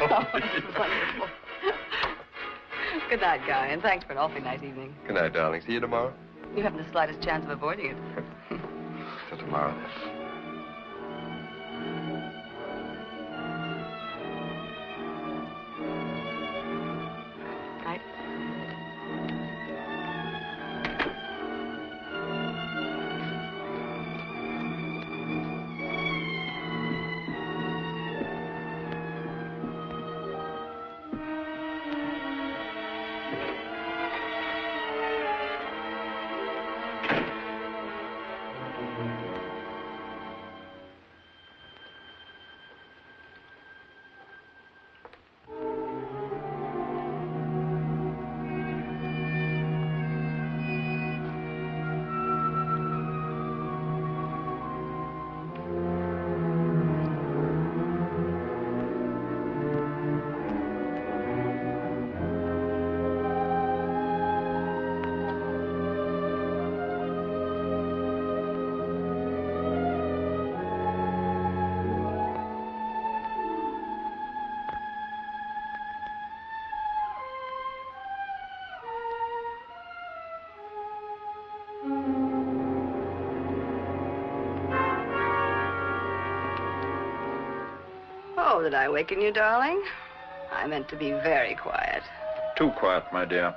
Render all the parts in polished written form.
Wonderful. Good night, Guy, and thanks for an awfully nice evening. Good night, darling. See you tomorrow? You haven't the slightest chance of avoiding it. Till tomorrow, then. Right? Oh, did I awaken you, darling? I meant to be very quiet. Too quiet, my dear.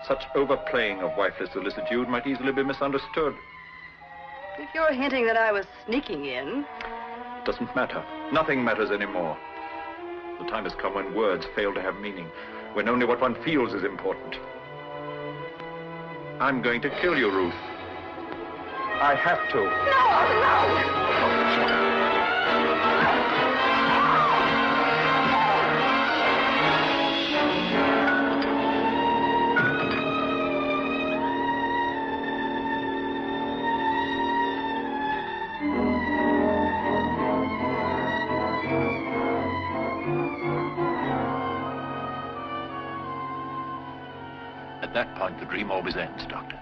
Such overplaying of wifeless solicitude might easily be misunderstood. If you're hinting that I was sneaking in... It doesn't matter. Nothing matters anymore. The time has come when words fail to have meaning, when only what one feels is important. I'm going to kill you, Ruth. I have to. No, no! At that point, the dream always ends, Doctor.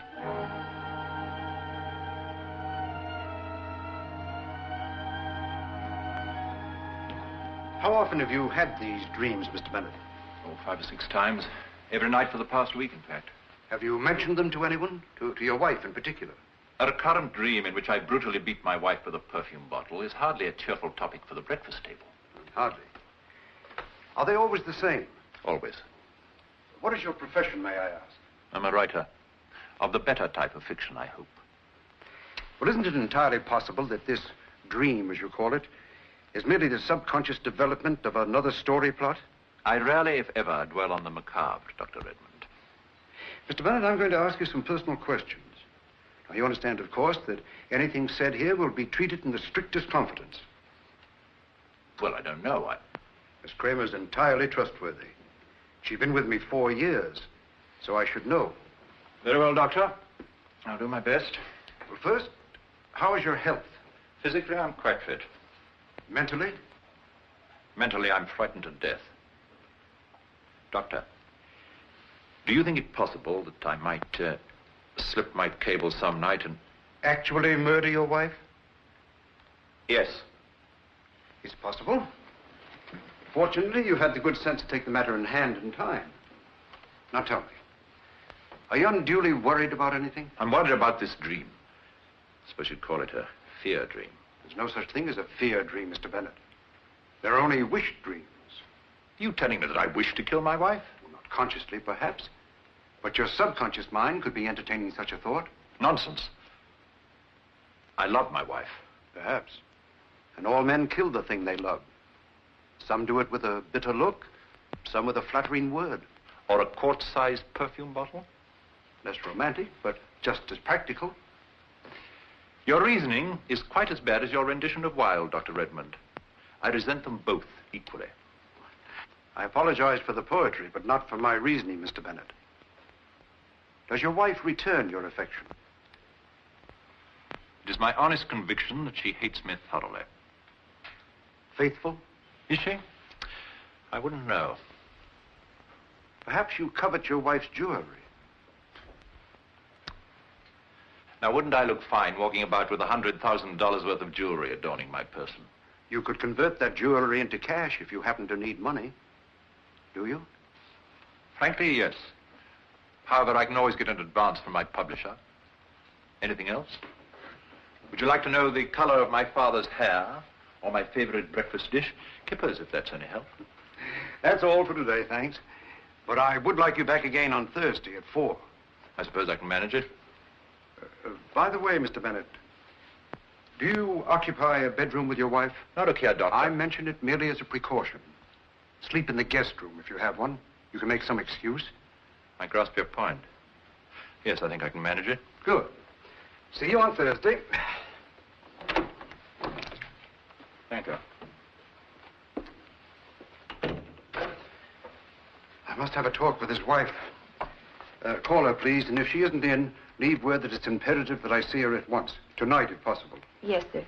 How often have you had these dreams, Mr. Bennett? Oh, 5 or 6 times. Every night for the past week, in fact. Have you mentioned them to anyone? To your wife in particular? A recurrent dream in which I brutally beat my wife with a perfume bottle is hardly a cheerful topic for the breakfast table. Hardly. Are they always the same? Always. What is your profession, may I ask? I'm a writer. Of the better type of fiction, I hope. Well, isn't it entirely possible that this dream, as you call it, is merely the subconscious development of another story plot? I rarely, if ever, dwell on the macabre, Dr. Redmond. Mr. Bennett, I'm going to ask you some personal questions. Now, you understand, of course, that anything said here will be treated in the strictest confidence. Well, I don't know. Miss Kramer's entirely trustworthy. She's been with me 4 years, so I should know. Very well, Doctor. I'll do my best. Well, first, how is your health? Physically, I'm quite fit. Mentally? Mentally, I'm frightened to death. Doctor, Do you think it possible that I might slip my cable some night and... Actually murder your wife? Yes. It's possible. Fortunately, you've had the good sense to take the matter in hand in time. Now tell me, are you unduly worried about anything? I'm worried about this dream. I suppose you'd call it a fear dream. There's no such thing as a fear dream, Mr. Bennett. There are only wish dreams. Are you telling me that I wish to kill my wife? Well, not consciously, perhaps. But your subconscious mind could be entertaining such a thought. Nonsense. I love my wife. Perhaps. And all men kill the thing they love. Some do it with a bitter look, some with a flattering word. Or a quart-sized perfume bottle? Less romantic, but just as practical. Your reasoning is quite as bad as your rendition of Wilde, Dr. Redmond. I resent them both equally. I apologize for the poetry, but not for my reasoning, Mr. Bennett. Does your wife return your affection? It is my honest conviction that she hates me thoroughly. Faithful? Is she? I wouldn't know. Perhaps you covet your wife's jewelry. Now, wouldn't I look fine walking about with $100,000 worth of jewelry adorning my person? You could convert that jewelry into cash if you happen to need money. Do you? Frankly, yes. However, I can always get an advance from my publisher. Anything else? Would you like to know the color of my father's hair? Or my favorite breakfast dish? Kippers, if that's any help. That's all for today, thanks. But I would like you back again on Thursday at 4. I suppose I can manage it. By the way, Mr. Bennett, do you occupy a bedroom with your wife? Now, look here, Doctor. I mention it merely as a precaution. Sleep in the guest room if you have one. You can make some excuse. I grasp your point. Yes, I think I can manage it. Good. See you on Thursday. Thank you. I must have a talk with his wife. Call her, please, and if she isn't in, leave word that it's imperative that I see her at once. Tonight, if possible. Yes, sir.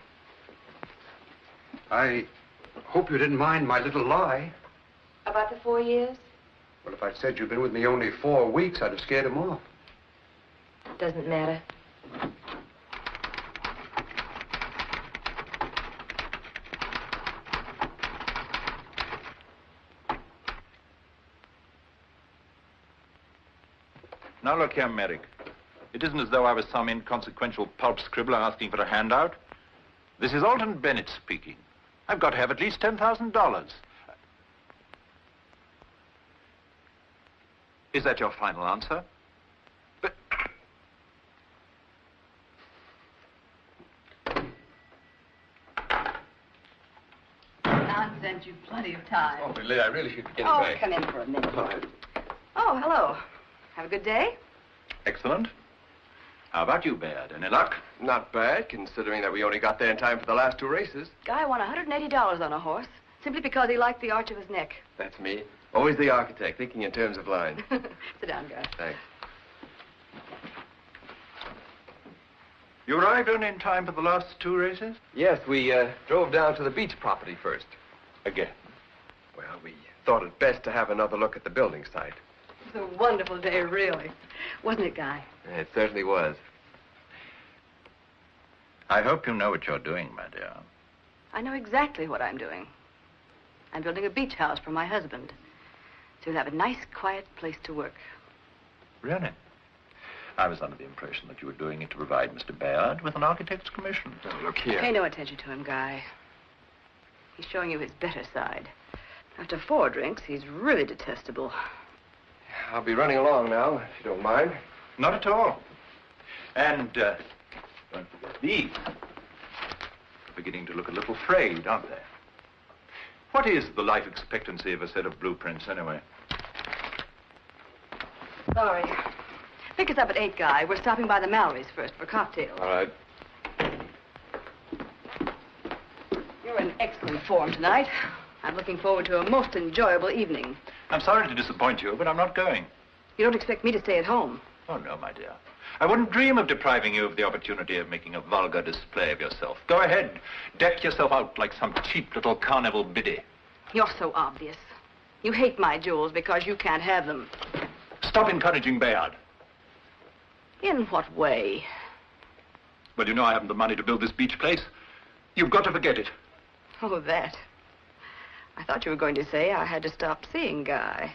I hope you didn't mind my little lie. About the 4 years? Well, if I'd said you'd been with me only 4 weeks, I'd have scared him off. Doesn't matter. Now, look here, Merrick. It isn't as though I was some inconsequential pulp scribbler asking for a handout. This is Alton Bennett speaking. I've got to have at least $10,000. Is that your final answer? But... Nonsense, you've plenty of time. Oh, Lily, I really should be getting Oh, back. come in for a minute. All right. Oh, hello. Have a good day? Excellent. How about you, Baird? Any luck? Not bad, considering that we only got there in time for the last 2 races. Guy won $180 on a horse, simply because he liked the arch of his neck. That's me. Always the architect, thinking in terms of line. Sit down, Guy. Thanks. You arrived only in time for the last 2 races? Yes, we drove down to the beach property first. Again. Well, we thought it best to have another look at the building site. It was a wonderful day, really. Wasn't it, Guy? It certainly was. I hope you know what you're doing, my dear. I know exactly what I'm doing. I'm building a beach house for my husband. So he'll have a nice, quiet place to work. Really? I was under the impression that you were doing it to provide Mr. Baird with an architect's commission. Now, look here. Pay no attention to him, Guy. He's showing you his better side. After 4 drinks, he's really detestable. I'll be running along now, if you don't mind. Not at all. And, don't forget these. Beginning to look a little frayed, aren't they? What is the life expectancy of a set of blueprints, anyway? Sorry. Pick us up at 8, Guy. We're stopping by the Mallory's first for cocktails. All right. You're in excellent form tonight. I'm looking forward to a most enjoyable evening. I'm sorry to disappoint you, but I'm not going. You don't expect me to stay at home? Oh, no, my dear. I wouldn't dream of depriving you of the opportunity of making a vulgar display of yourself. Go ahead. Deck yourself out like some cheap little carnival biddy. You're so obvious. You hate my jewels because you can't have them. Stop encouraging Bayard. In what way? Well, you know I haven't the money to build this beach place. You've got to forget it. Oh, that. I thought you were going to say I had to stop seeing Guy.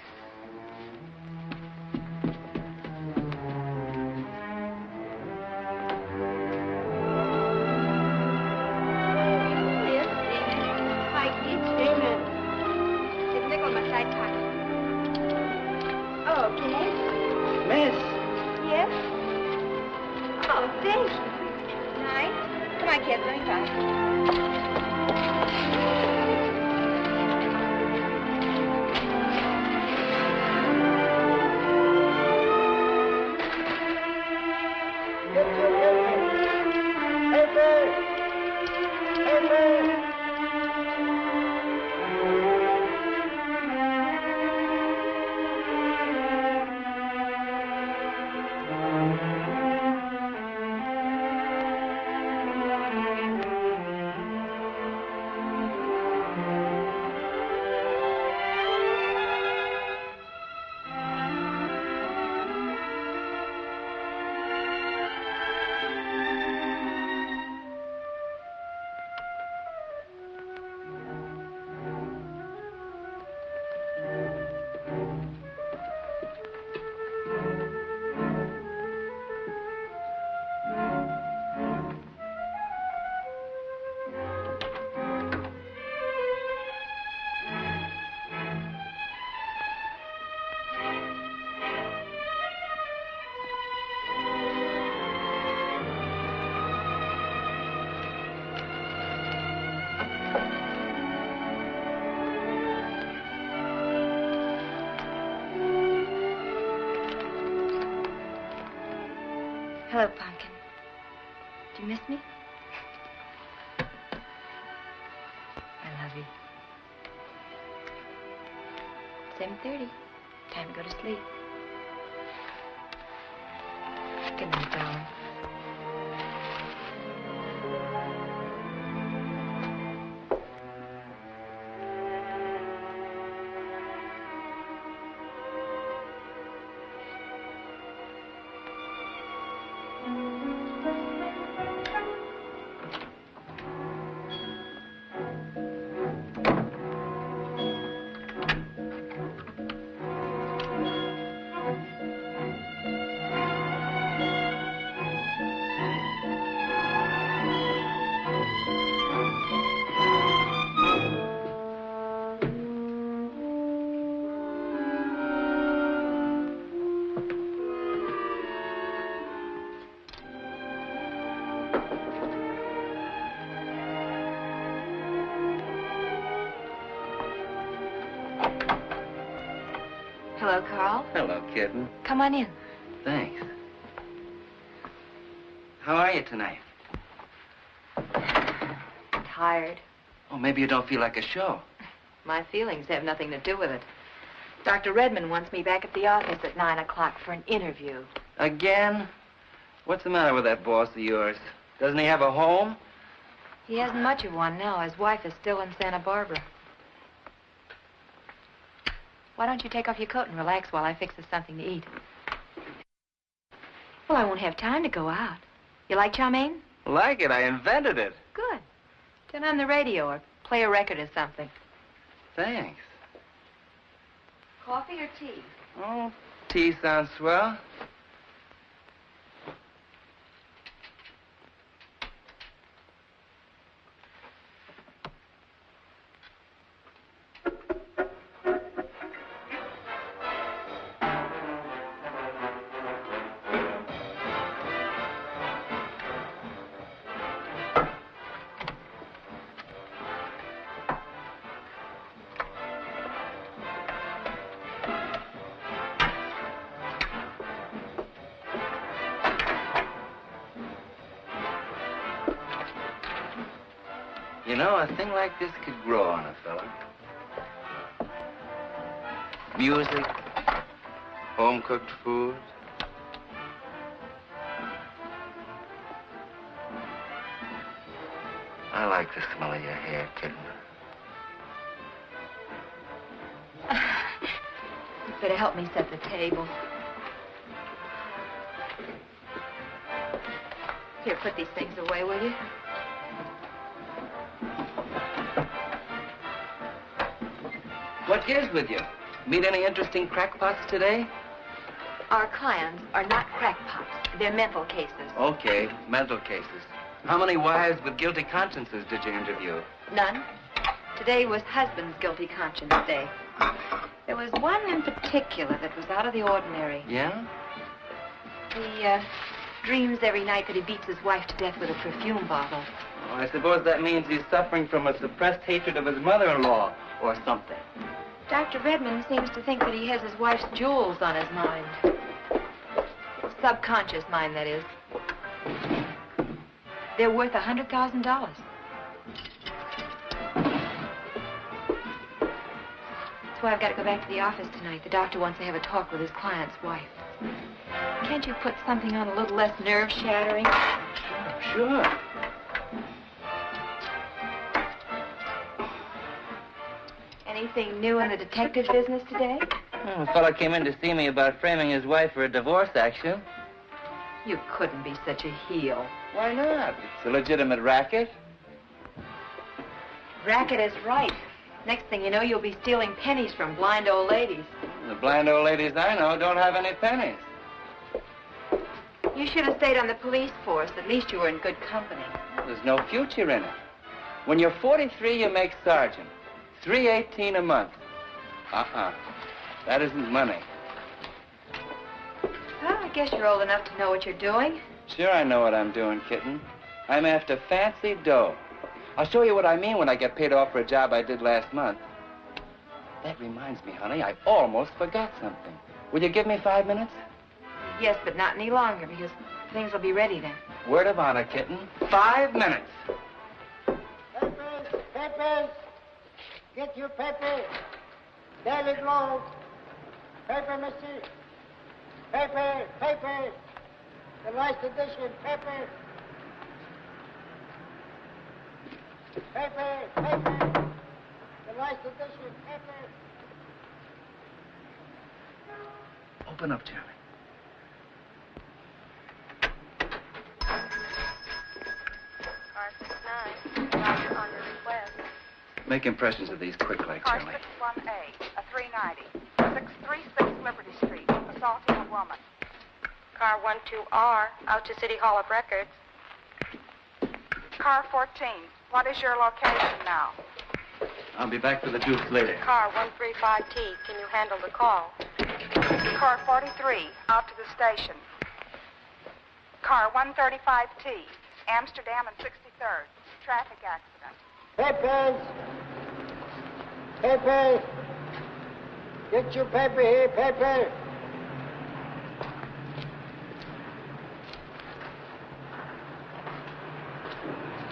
Hello, Pumpkin. Do you miss me? I love you. 7:30. Time to go to sleep. Good night, darling. Hello, Carl. Hello, kitten. Come on in. Thanks. How are you tonight? Tired. Oh, maybe you don't feel like a show. My feelings have nothing to do with it. Dr. Redmond wants me back at the office at 9 o'clock for an interview. Again? What's the matter with that boss of yours? Doesn't he have a home? He hasn't much of one now. His wife is still in Santa Barbara. Why don't you take off your coat and relax while I fix us something to eat? Well, I won't have time to go out. You like chow mein? Like it? I invented it. Good. Turn on the radio or play a record or something. Thanks. Coffee or tea? Oh, tea sounds swell. You know, a thing like this could grow on a fella. Music, home-cooked food. I like the smell of your hair, kitten. You better help me set the table. Here, put these things away, will you? What gives with you? Meet any interesting crackpots today? Our clients are not crackpots. They're mental cases. Okay, mental cases. How many wives with guilty consciences did you interview? None. Today was husband's guilty conscience day. There was one in particular that was out of the ordinary. Yeah? He dreams every night that he beats his wife to death with a perfume bottle. Oh, I suppose that means he's suffering from a suppressed hatred of his mother-in-law or something. Dr. Redmond seems to think that he has his wife's jewels on his mind. Subconscious mind, that is. They're worth $100,000. That's why I've got to go back to the office tonight. The doctor wants to have a talk with his client's wife. Can't you put something on a little less nerve-shattering? Sure. Anything new in the detective business today? A fellow came in to see me about framing his wife for a divorce action. You couldn't be such a heel. Why not? It's a legitimate racket. Racket is right. Next thing you know, you'll be stealing pennies from blind old ladies. The blind old ladies I know don't have any pennies. You should have stayed on the police force. At least you were in good company. There's no future in it. When you're 43, you make sergeant. $3.18 a month. That isn't money. Well, I guess you're old enough to know what you're doing. Sure, I know what I'm doing, kitten. I'm after fancy dough. I'll show you what I mean when I get paid off for a job I did last month. That reminds me, honey, I almost forgot something. Will you give me 5 minutes? Yes, but not any longer, because things will be ready then. Word of honor, kitten. 5 minutes. Papers, papers. Get your paper. Daily Globe. Paper, mister. Paper, paper. The last edition, paper. Paper, paper. The last edition, paper. Open up, Charlie. R69, doctor on your request. Make impressions of these quick, like Car Charlie. 61A, a 390, 636 Liberty Street, assaulting a woman. Car 12R, out to City Hall of Records. Car 14, what is your location now? I'll be back for the juice later. Car 135T, can you handle the call? Car 43, out to the station. Car 135T, Amsterdam and 63rd, traffic accident. Papers. Paper. Get your paper here, paper.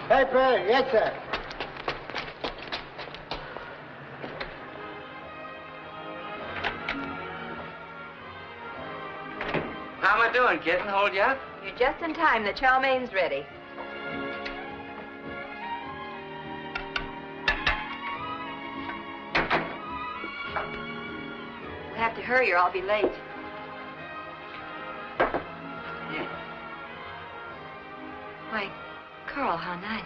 Paper, yes, sir. How am I doing, kitten? Hold you up? You're just in time. The chow main's ready. We'll have to hurry or I'll be late. Yeah. Why, Carl, how nice.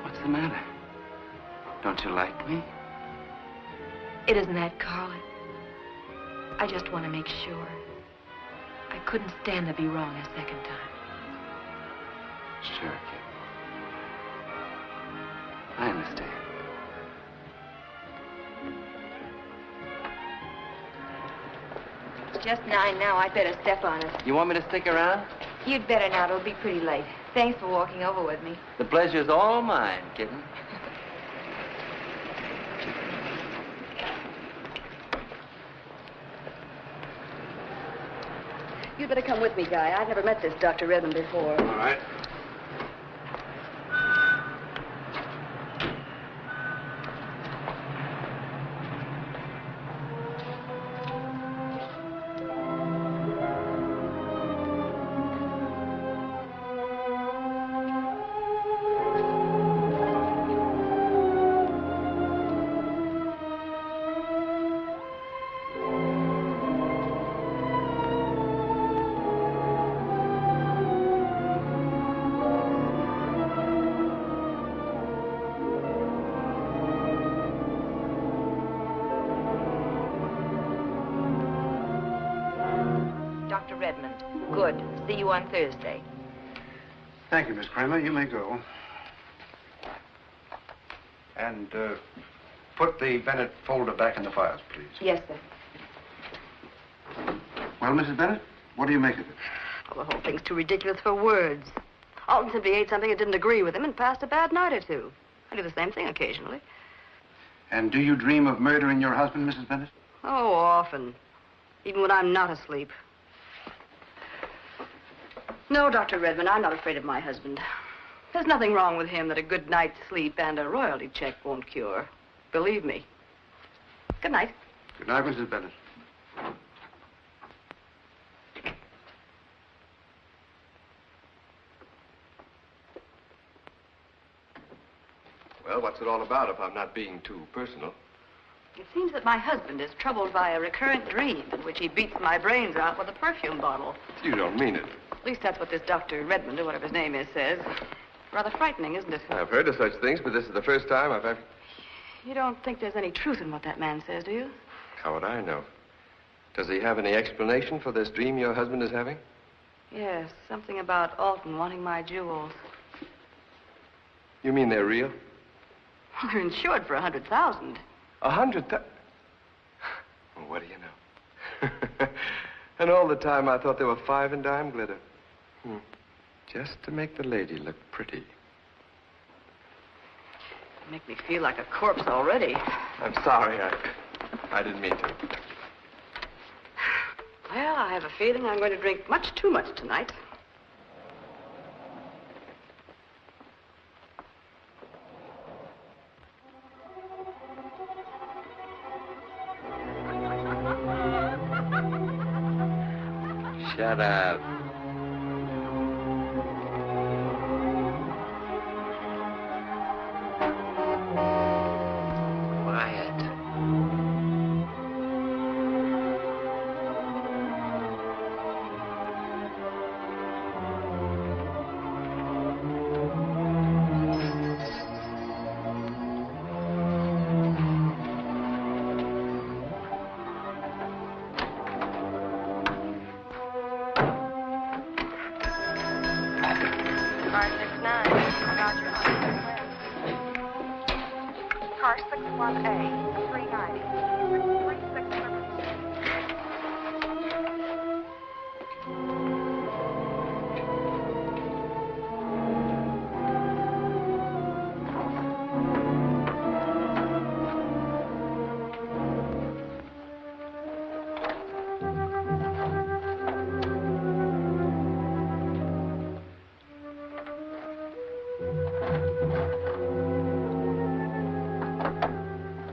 What's the matter? Don't you like me? It isn't that, Carl. I just want to make sure. I couldn't stand to be wrong a second time. Sure, kid. I understand. It's just 9 now. I'd better step on it. You want me to stick around? You'd better not. It'll be pretty late. Thanks for walking over with me. The pleasure's all mine, kitten. You'd better come with me, Guy. I've never met this Dr. Redmond before. All right. Dr. Redmond. Good. See you on Thursday. Thank you, Miss Kramer. You may go. And put the Bennett folder back in the files, please. Yes, sir. Well, Mrs. Bennett, what do you make of it? Well, the whole thing's too ridiculous for words. Alton simply ate something that didn't agree with him and passed a bad night or two. I do the same thing occasionally. And do you dream of murdering your husband, Mrs. Bennett? Oh, often. Even when I'm not asleep. No, Dr. Redmond, I'm not afraid of my husband. There's nothing wrong with him that a good night's sleep and a royalty check won't cure. Believe me. Good night. Good night, Mrs. Bennett. Well, what's it all about if I'm not being too personal? It seems that my husband is troubled by a recurrent dream in which he beats my brains out with a perfume bottle. You don't mean it. At least that's what this Dr. Redmond, or whatever his name is, says. Rather frightening, isn't it? I've heard of such things, but this is the first time I've ever... You don't think there's any truth in what that man says, do you? How would I know? Does he have any explanation for this dream your husband is having? Yes, something about Alton wanting my jewels. You mean they're real? Well, they're insured for $100,000. 100,000? Well, what do you know? And all the time I thought they were 5 and dime glitter. Just to make the lady look pretty. You make me feel like a corpse already. I'm sorry. I didn't mean to. Well, I have a feeling I'm going to drink much too much tonight. Shut up. Quiet. Car 69, Roger. Car 61A, 390. 36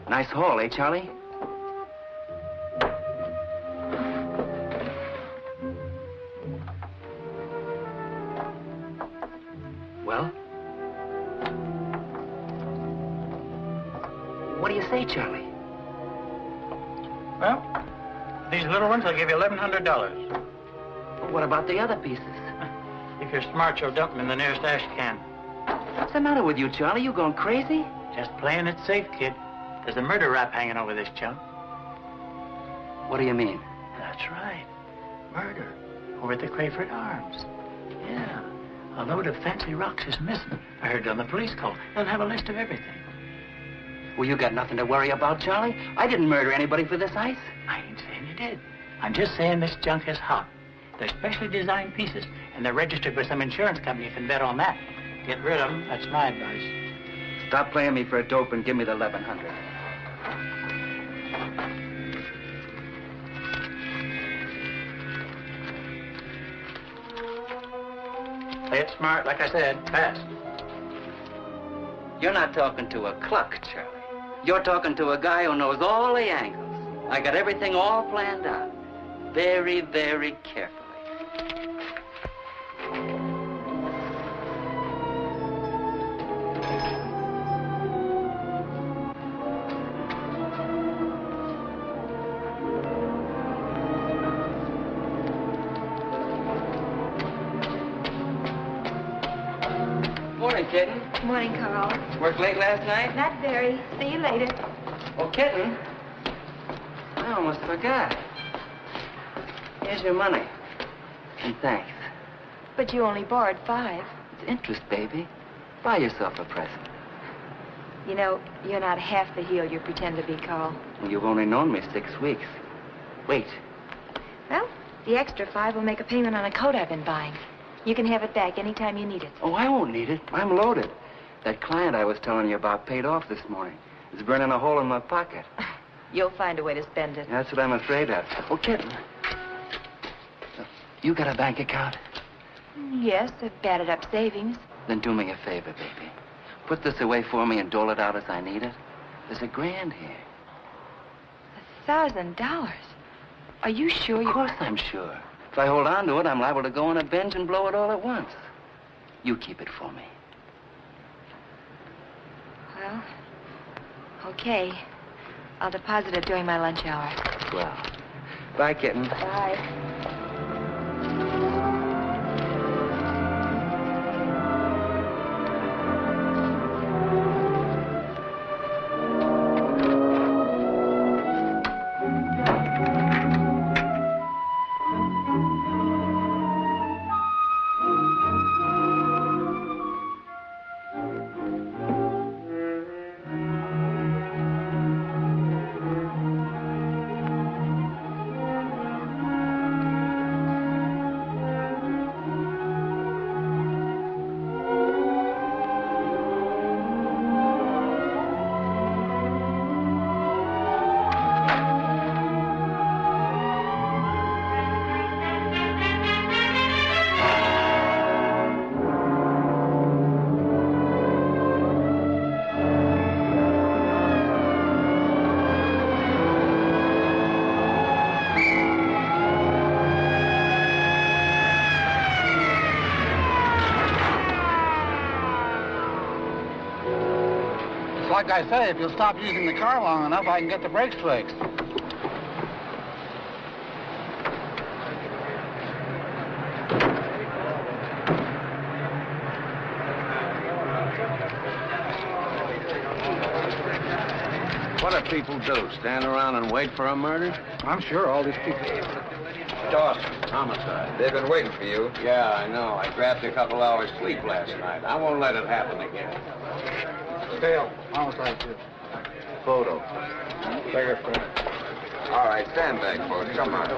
Nice haul, eh, Charlie? Well? What do you say, Charlie? Well, these little ones will give you $1,100. Well, what about the other pieces? If you're smart, you'll dump them in the nearest ash can. What's the matter with you, Charlie? You going crazy? Just playing it safe, kid. There's a murder rap hanging over this chunk. What do you mean? That's right. Murder. Over at the Crayford Arms. Yeah. A load of fancy rocks is missing. I heard it on the police call. They'll have a list of everything. Well, you got nothing to worry about, Charlie. I didn't murder anybody for this ice. I ain't saying you did. I'm just saying this junk is hot. They're specially designed pieces, and they're registered with some insurance company. You can bet on that. Get rid of them. That's my advice. Stop playing me for a dope and give me the $1,100. Play it smart, like I said, fast. You're not talking to a cluck, Charlie. You're talking to a guy who knows all the angles. I got everything all planned out. Very, very carefully. Morning, Kitten. Morning, Carl. Work late last night? Not very. See you later. Oh, Kitten. I almost forgot. Here's your money. And thanks. But you only borrowed 5. It's interest, baby. Buy yourself a present. You know, you're not half the heel you pretend to be, Carl. Well, you've only known me 6 weeks. Wait. Well, the extra 5 will make a payment on a coat I've been buying. You can have it back anytime you need it. Oh, I won't need it. I'm loaded. That client I was telling you about paid off this morning. It's burning a hole in my pocket. You'll find a way to spend it. That's what I'm afraid of. Oh, kitten. You got a bank account? Yes, I've batted up savings. Then do me a favor, baby. Put this away for me and dole it out as I need it. There's $1,000 here. $1,000? Are you sure you... Of course I'm sure. If I hold on to it, I'm liable to go on a binge and blow it all at once. You keep it for me. Well, okay. I'll deposit it during my lunch hour. Well, bye, kitten. Bye. Like I say, if you'll stop using the car long enough, I can get the brakes fixed. What do people do? Stand around and wait for a murder? I'm sure all these people... Dawson, homicide. They've been waiting for you. Yeah, I know. I grabbed a couple hours sleep last night. I won't let it happen again. Dale, homicide, too. Photo. Fingerprint. All right, stand back, folks. Come on.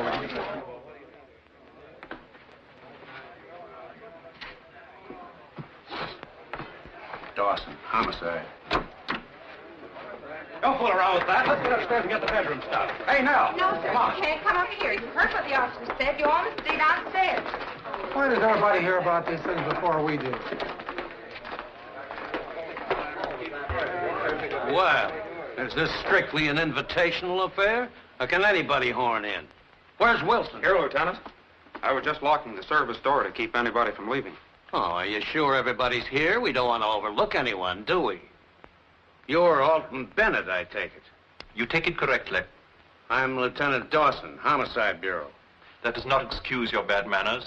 Dawson, homicide. Don't fool around with that. Let's get upstairs and get the bedroom stuff. Hey, now. No, sir. You can't come up here. You heard what the officer said. You all must stay downstairs. Why does everybody hear about these things before we do? Well, is this strictly an invitational affair? Or can anybody horn in? Where's Wilson? Here, Lieutenant. I was just locking the service door to keep anybody from leaving. Oh, are you sure everybody's here? We don't want to overlook anyone, do we? You're Alton Bennett, I take it. You take it correctly. I'm Lieutenant Dawson, Homicide Bureau. That does not excuse your bad manners.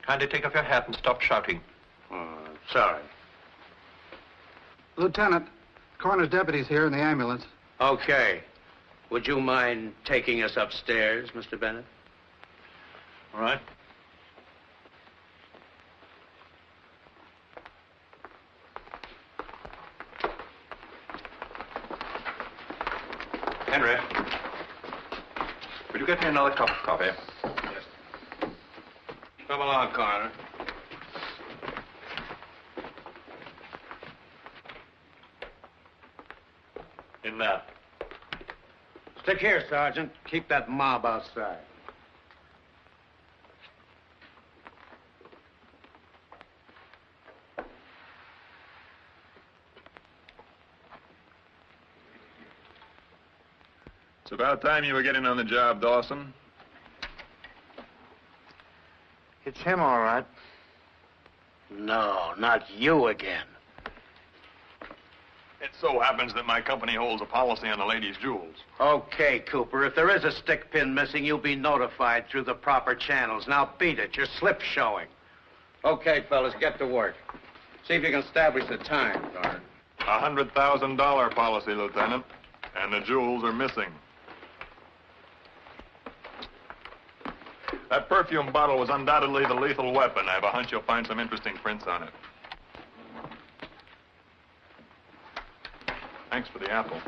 Kindly take off your hat and stop shouting. Sorry. Lieutenant, coroner's deputy's here in the ambulance. Okay. Would you mind taking us upstairs, Mr. Bennett? All right. Henry, will you get me another cup of coffee? Yes. Come along, Coroner. In there. Stick here, Sergeant. Keep that mob outside. It's about time you were getting on the job, Dawson. It's him, all right. No, not you again. It so happens that my company holds a policy on the lady's jewels. Okay, Cooper. If there is a stick pin missing, you'll be notified through the proper channels. Now beat it. Your slip's showing. Okay, fellas, get to work. See if you can establish the time, Guard. $100,000 policy, Lieutenant. And the jewels are missing. That perfume bottle was undoubtedly the lethal weapon. I have a hunch you'll find some interesting prints on it. Thanks for the apple.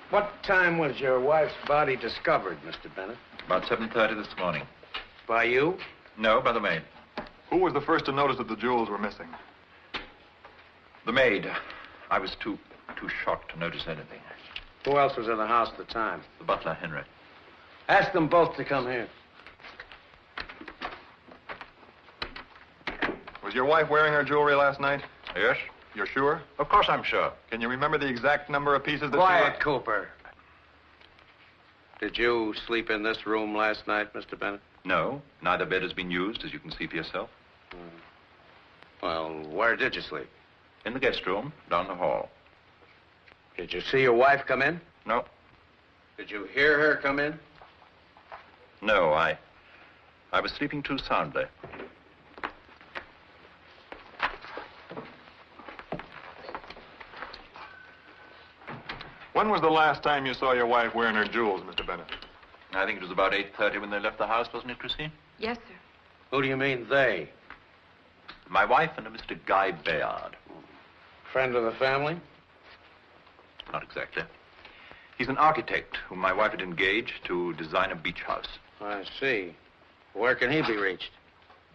What time was your wife's body discovered, Mr. Bennett? About 7:30 this morning. By you? No, by the maid. Who was the first to notice that the jewels were missing? The maid. I was too shocked to notice anything. Who else was in the house at the time? The butler, Henry. Ask them both to come here. Was your wife wearing her jewelry last night? Yes? You're sure? Of course I'm sure. Can you remember the exact number of pieces that Quiet, Cooper. Did you sleep in this room last night, Mr. Bennett? No, neither bed has been used, as you can see for yourself. Well, where did you sleep? In the guest room, down the hall. Did you see your wife come in? No. Did you hear her come in? No, I was sleeping too soundly. When was the last time you saw your wife wearing her jewels, Mr. Bennett? I think it was about 8:30 when they left the house, wasn't it, Christine? Yes, sir. Who do you mean, they? My wife and a Mr. Guy Bayard. Friend of the family? Not exactly. He's an architect whom my wife had engaged to design a beach house. I see. Where can he be reached?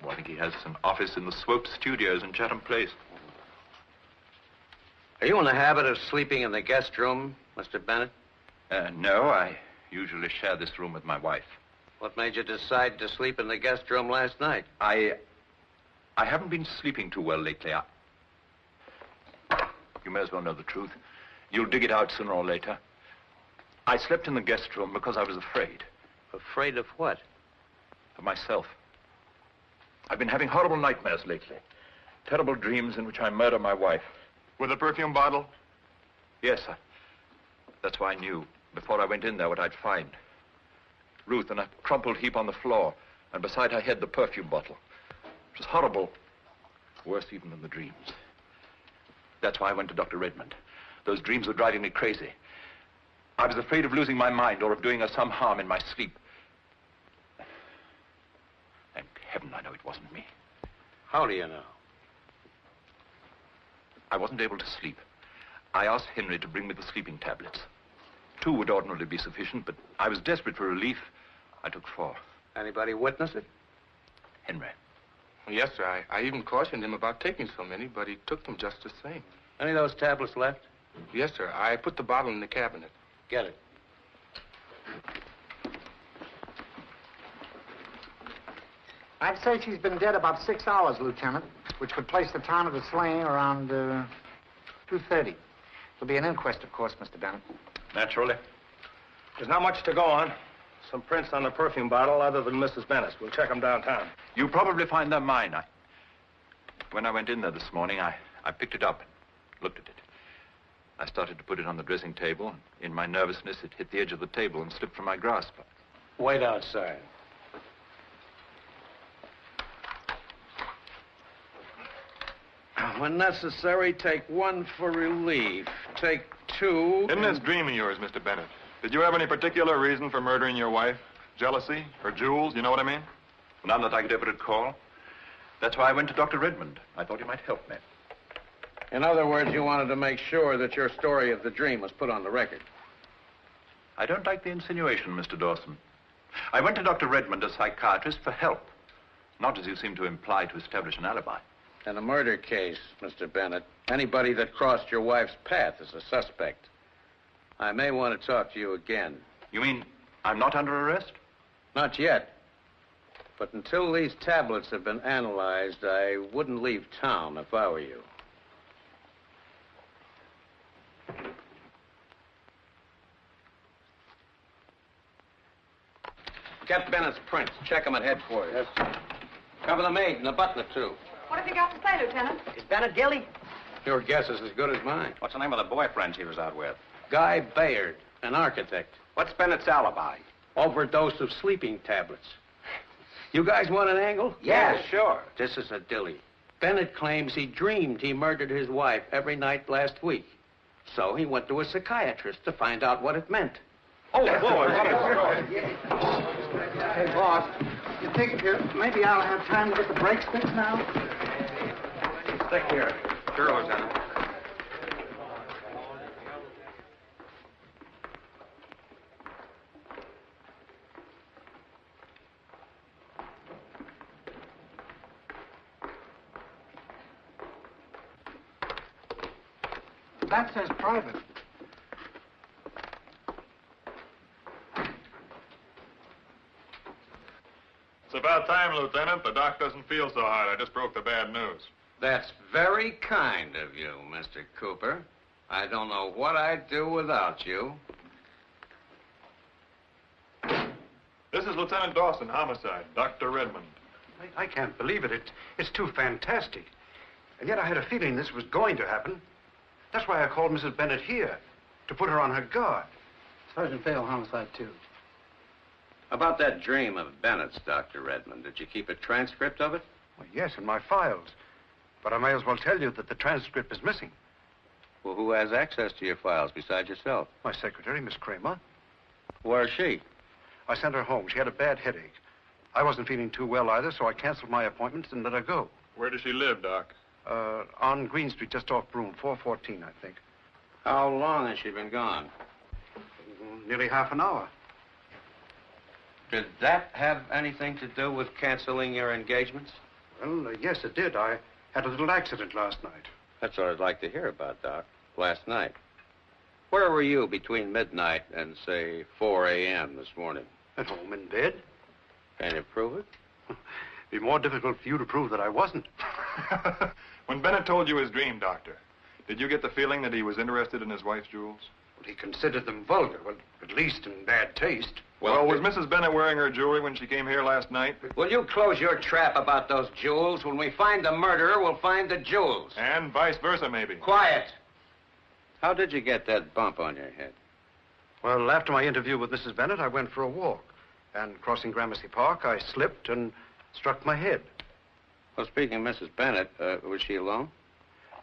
Well, I think he has an office in the Swope Studios in Chatham Place. Are you in the habit of sleeping in the guest room, Mr. Bennett? No, I usually share this room with my wife. What made you decide to sleep in the guest room last night? I haven't been sleeping too well lately. You may as well know the truth. You'll dig it out sooner or later. I slept in the guest room because I was afraid. Afraid of what? Of myself. I've been having horrible nightmares lately. Terrible dreams in which I murder my wife. With a perfume bottle? Yes, sir. That's why I knew, before I went in there, what I'd find. Ruth in a crumpled heap on the floor, and beside her head, the perfume bottle. It was horrible. Worse even than the dreams. That's why I went to Dr. Redmond. Those dreams were driving me crazy. I was afraid of losing my mind or of doing her some harm in my sleep. Thank heaven I know it wasn't me. How do you know? I wasn't able to sleep. I asked Henry to bring me the sleeping tablets. 2 would ordinarily be sufficient, but I was desperate for relief. I took 4. Anybody witness it? Henry. Yes, sir. I even cautioned him about taking so many, but he took them just the same. Any of those tablets left? Yes, sir. I put the bottle in the cabinet. Get it. I'd say she's been dead about 6 hours, Lieutenant, which would place the time of the slaying around 2:30. There'll be an inquest, of course, Mr. Bennett. Naturally. There's not much to go on. Some prints on the perfume bottle other than Mrs. Bennett's. We'll check them downtown. You'll probably find they're mine. When I went in there this morning, I picked it up and looked at it. I started to put it on the dressing table, and in my nervousness, it hit the edge of the table and slipped from my grasp. Wait outside. When necessary, take 1 for relief. Take 2. In this dream of yours, Mr. Bennett, did you have any particular reason for murdering your wife? Jealousy? Her jewels? You know what I mean? None that I could ever recall. That's why I went to Dr. Redmond. I thought he might help me. In other words, you wanted to make sure that your story of the dream was put on the record. I don't like the insinuation, Mr. Dawson. I went to Dr. Redmond, a psychiatrist, for help. Not, as you seem to imply, to establish an alibi. In a murder case, Mr. Bennett, anybody that crossed your wife's path is a suspect. I may want to talk to you again. You mean I'm not under arrest? Not yet. But until these tablets have been analyzed, I wouldn't leave town if I were you. Get Bennett's prints. Check them at headquarters. Yes, sir. Cover the maid and the butler, too. What have you got to say, Lieutenant? Is Bennett guilty? Your guess is as good as mine. What's the name of the boyfriend she was out with? Guy Bayard, an architect. What's Bennett's alibi? Overdose of sleeping tablets. You guys want an angle? Yeah, sure. This is a dilly. Bennett claims he dreamed he murdered his wife every night last week. So he went to a psychiatrist to find out what it meant. Oh, boy. Hey, boss, you think maybe I'll have time to get the brakes fixed now? Stick here. Sure, Lieutenant. That says private. It's about time, Lieutenant. The doc doesn't feel so hot. I just broke the bad news. That's very kind of you, Mr. Cooper. I don't know what I'd do without you. This is Lieutenant Dawson, homicide. Dr. Redmond. I can't believe it. It's too fantastic. And yet I had a feeling this was going to happen. That's why I called Mrs. Bennett here, to put her on her guard. Sergeant Vale, homicide, too. About that dream of Bennett's, Dr. Redmond, did you keep a transcript of it? Well, yes, in my files. But I may as well tell you that the transcript is missing. Well, who has access to your files besides yourself? My secretary, Miss Kramer. Where's she? I sent her home. She had a bad headache. I wasn't feeling too well either, so I canceled my appointment and let her go. Where does she live, Doc? On Green Street, just off Broome, 414, I think. How long has she been gone? Nearly half an hour. Did that have anything to do with canceling your engagements? Well, yes, it did. I had a little accident last night. That's what I'd like to hear about, Doc. Last night. Where were you between midnight and, say, 4 a.m. this morning? At home in bed. Can you prove it? It'd be more difficult for you to prove that I wasn't. When Bennett told you his dream, Doctor, did you get the feeling that he was interested in his wife's jewels? Well, he considered them vulgar, well, at least in bad taste. Well, was Mrs. Bennett wearing her jewelry when she came here last night? Will you close your trap about those jewels? When we find the murderer, we'll find the jewels. And vice versa, maybe. Quiet. How did you get that bump on your head? Well, after my interview with Mrs. Bennett, I went for a walk. And crossing Gramercy Park, I slipped and struck my head. Well, speaking of Mrs. Bennett, was she alone?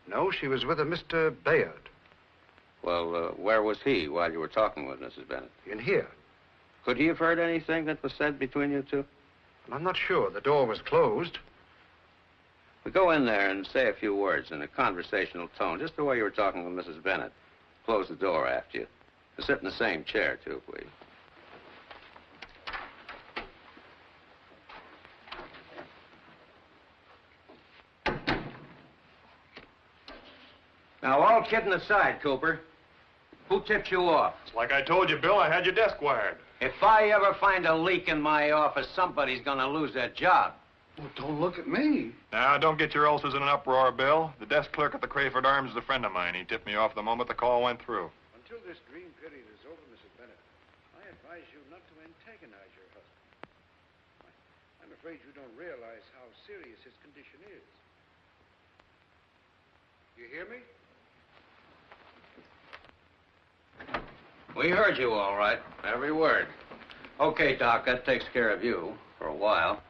No, she was with a Mr. Bayard. Well, where was he while you were talking with Mrs. Bennett? In here. Could he have heard anything that was said between you two? Well, I'm not sure. The door was closed. We go in there and say a few words in a conversational tone, just the way you were talking with Mrs. Bennett. Close the door after you. Sit in the same chair, too, please. Now, all kidding aside, Cooper, who tipped you off? It's like I told you, Bill, I had your desk wired. If I ever find a leak in my office, somebody's gonna lose their job. Well, don't look at me. Now, don't get your ulcers in an uproar, Bill. The desk clerk at the Crayford Arms is a friend of mine. He tipped me off the moment the call went through. Until this dream period is over, Mrs. Bennett, I advise you not to antagonize your husband. I'm afraid you don't realize how serious his condition is. You hear me? We heard you all right, every word. Okay, Doc, that takes care of you for a while.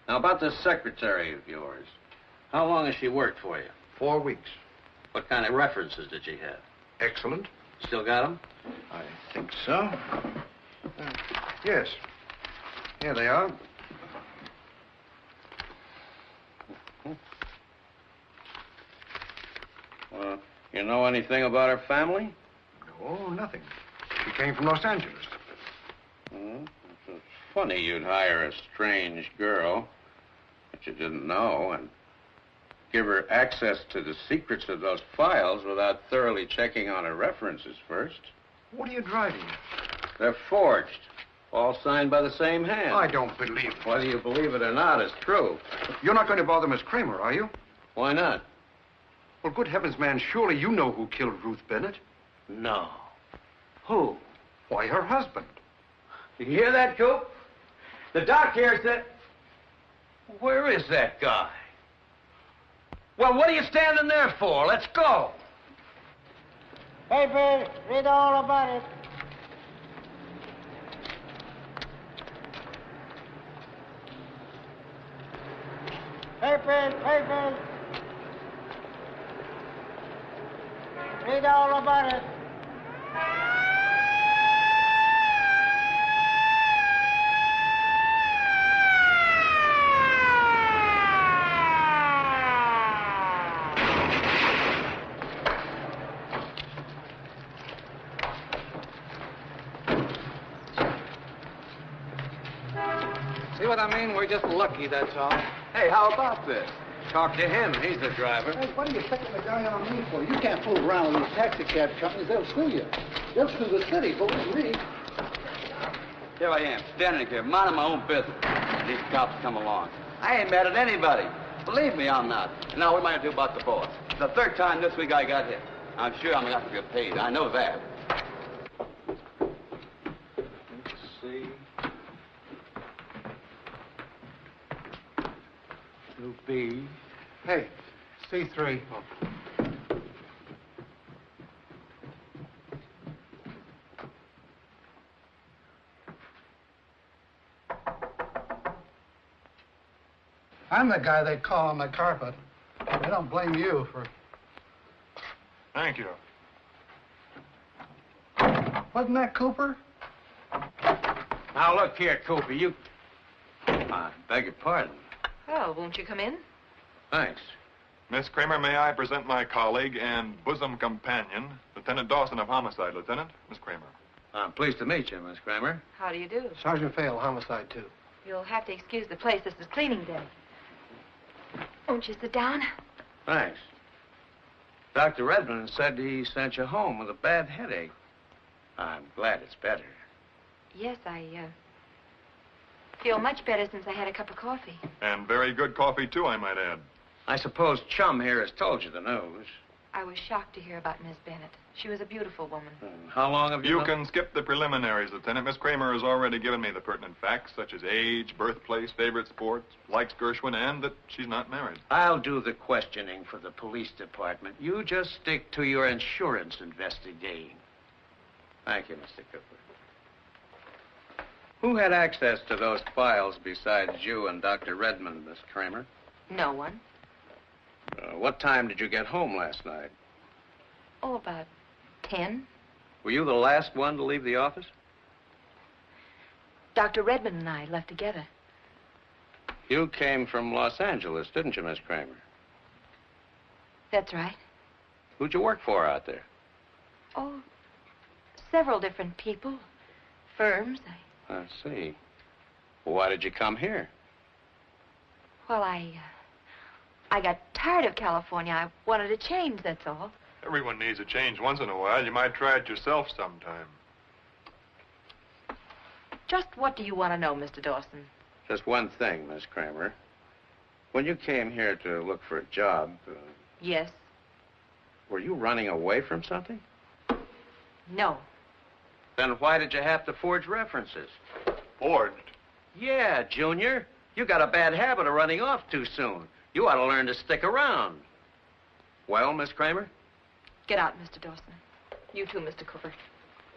Now, about this secretary of yours. How long has she worked for you? 4 weeks. What kind of references did she have? Excellent. Still got them? I think so. Yes. Here they are. You know anything about her family? No, nothing. She came from Los Angeles. It's funny you'd hire a strange girl that you didn't know and give her access to the secrets of those files without thoroughly checking on her references first. What are you driving at? They're forged, all signed by the same hand. I don't believe it. Whether you believe it or not is true. You're not going to bother Miss Kramer, are you? Why not? Well, good heavens, man, surely you know who killed Ruth Bennett. No. Who? Why, her husband. You hear that, Coop? The doc here said... Where is that guy? Well, what are you standing there for? Let's go. Hey, Bill, read all about it. Papers. Read all about it. what I mean? We're just lucky, that's all. Hey, how about this? Talk to him. He's the driver. Hey, what are you taking the guy on me for? You can't fool around with these taxi cab companies. They'll sue you. They'll sue the city, but with me. Here I am, standing here, minding my own business. And these cops come along. I ain't mad at anybody. Believe me, I'm not. And now what am I going to do about the boss? It's the third time this week I got hit. I'm sure I'm going to have to get paid. I know that. Let's see. 2B. Hey, C3. I'm the guy they call on the carpet. They don't blame you for... Thank you. Wasn't that Cooper? Now, look here, Cooper, you... I beg your pardon. Oh, won't you come in? Thanks. Miss Kramer, may I present my colleague and bosom companion, Lieutenant Dawson of Homicide. Lieutenant, Miss Kramer. I'm pleased to meet you, Miss Kramer. How do you do? Sergeant Fail, Homicide 2. You'll have to excuse the place. This is cleaning day. Won't you sit down? Thanks. Dr. Redmond said he sent you home with a bad headache. I'm glad it's better. Yes, I feel much better since I had a cup of coffee. And very good coffee, too, I might add. I suppose Chum here has told you the news. I was shocked to hear about Miss Bennett. She was a beautiful woman. How long have you... You can skip the preliminaries, Lieutenant. Miss Kramer has already given me the pertinent facts, such as age, birthplace, favorite sports, likes Gershwin, and that she's not married. I'll do the questioning for the police department. You just stick to your insurance investigating. Thank you, Mr. Cooper. Who had access to those files besides you and Dr. Redmond, Miss Kramer? No one. What time did you get home last night? Oh, about 10. Were you the last one to leave the office? Dr. Redmond and I left together. You came from Los Angeles, didn't you, Miss Kramer? That's right. Who'd you work for out there? Oh, several different people. Firms. I see. Well, why did you come here? Well, I got tired of California. I wanted a change, that's all. Everyone needs a change once in a while. You might try it yourself sometime. Just what do you want to know, Mr. Dawson? Just one thing, Miss Kramer. When you came here to look for a job... Yes. Were you running away from something? No. Then why did you have to forge references? Forged? Yeah, Junior. You got a bad habit of running off too soon. You ought to learn to stick around. Well, Miss Kramer? Get out, Mr. Dawson. You too, Mr. Cooper.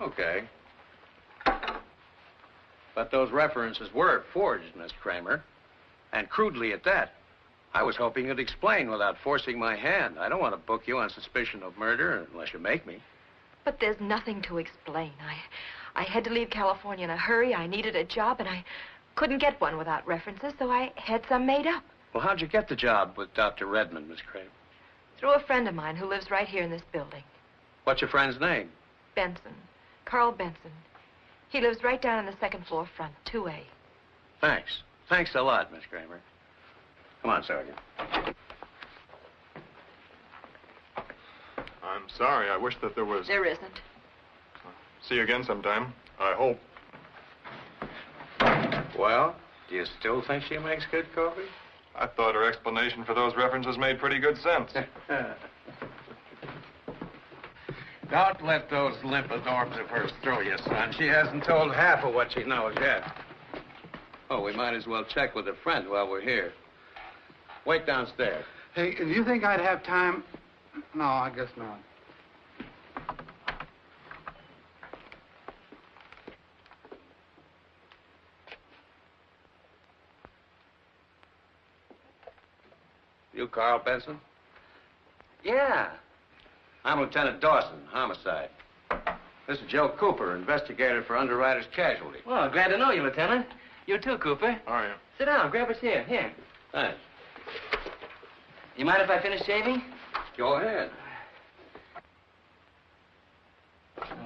Okay. But those references were forged, Miss Kramer. And crudely at that. I was hoping you'd explain without forcing my hand. I don't want to book you on suspicion of murder unless you make me. But there's nothing to explain. I had to leave California in a hurry. I needed a job, and I couldn't get one without references, so I had some made up. Well, how'd you get the job with Dr. Redmond, Miss Kramer? Through a friend of mine who lives right here in this building. What's your friend's name? Benson. Carl Benson. He lives right down on the second floor front, 2A. Thanks. Thanks a lot, Miss Kramer. Come on, Sergeant. I'm sorry. I wish that there was... There isn't. See you again sometime. I hope. Well, do you still think she makes good coffee? I thought her explanation for those references made pretty good sense. Don't let those limpid orbs of hers throw you, son. She hasn't told half of what she knows yet. Oh, we might as well check with a friend while we're here. Wait downstairs. Hey, do you think I'd have time? No, I guess not. You Carl Benson? Yeah. I'm Lieutenant Dawson, homicide. This is Joe Cooper, investigator for underwriter's casualty. Well, glad to know you, Lieutenant. You too, Cooper. How are you? Sit down. Grab a chair. Here. Thanks. You mind if I finish shaving? Go ahead.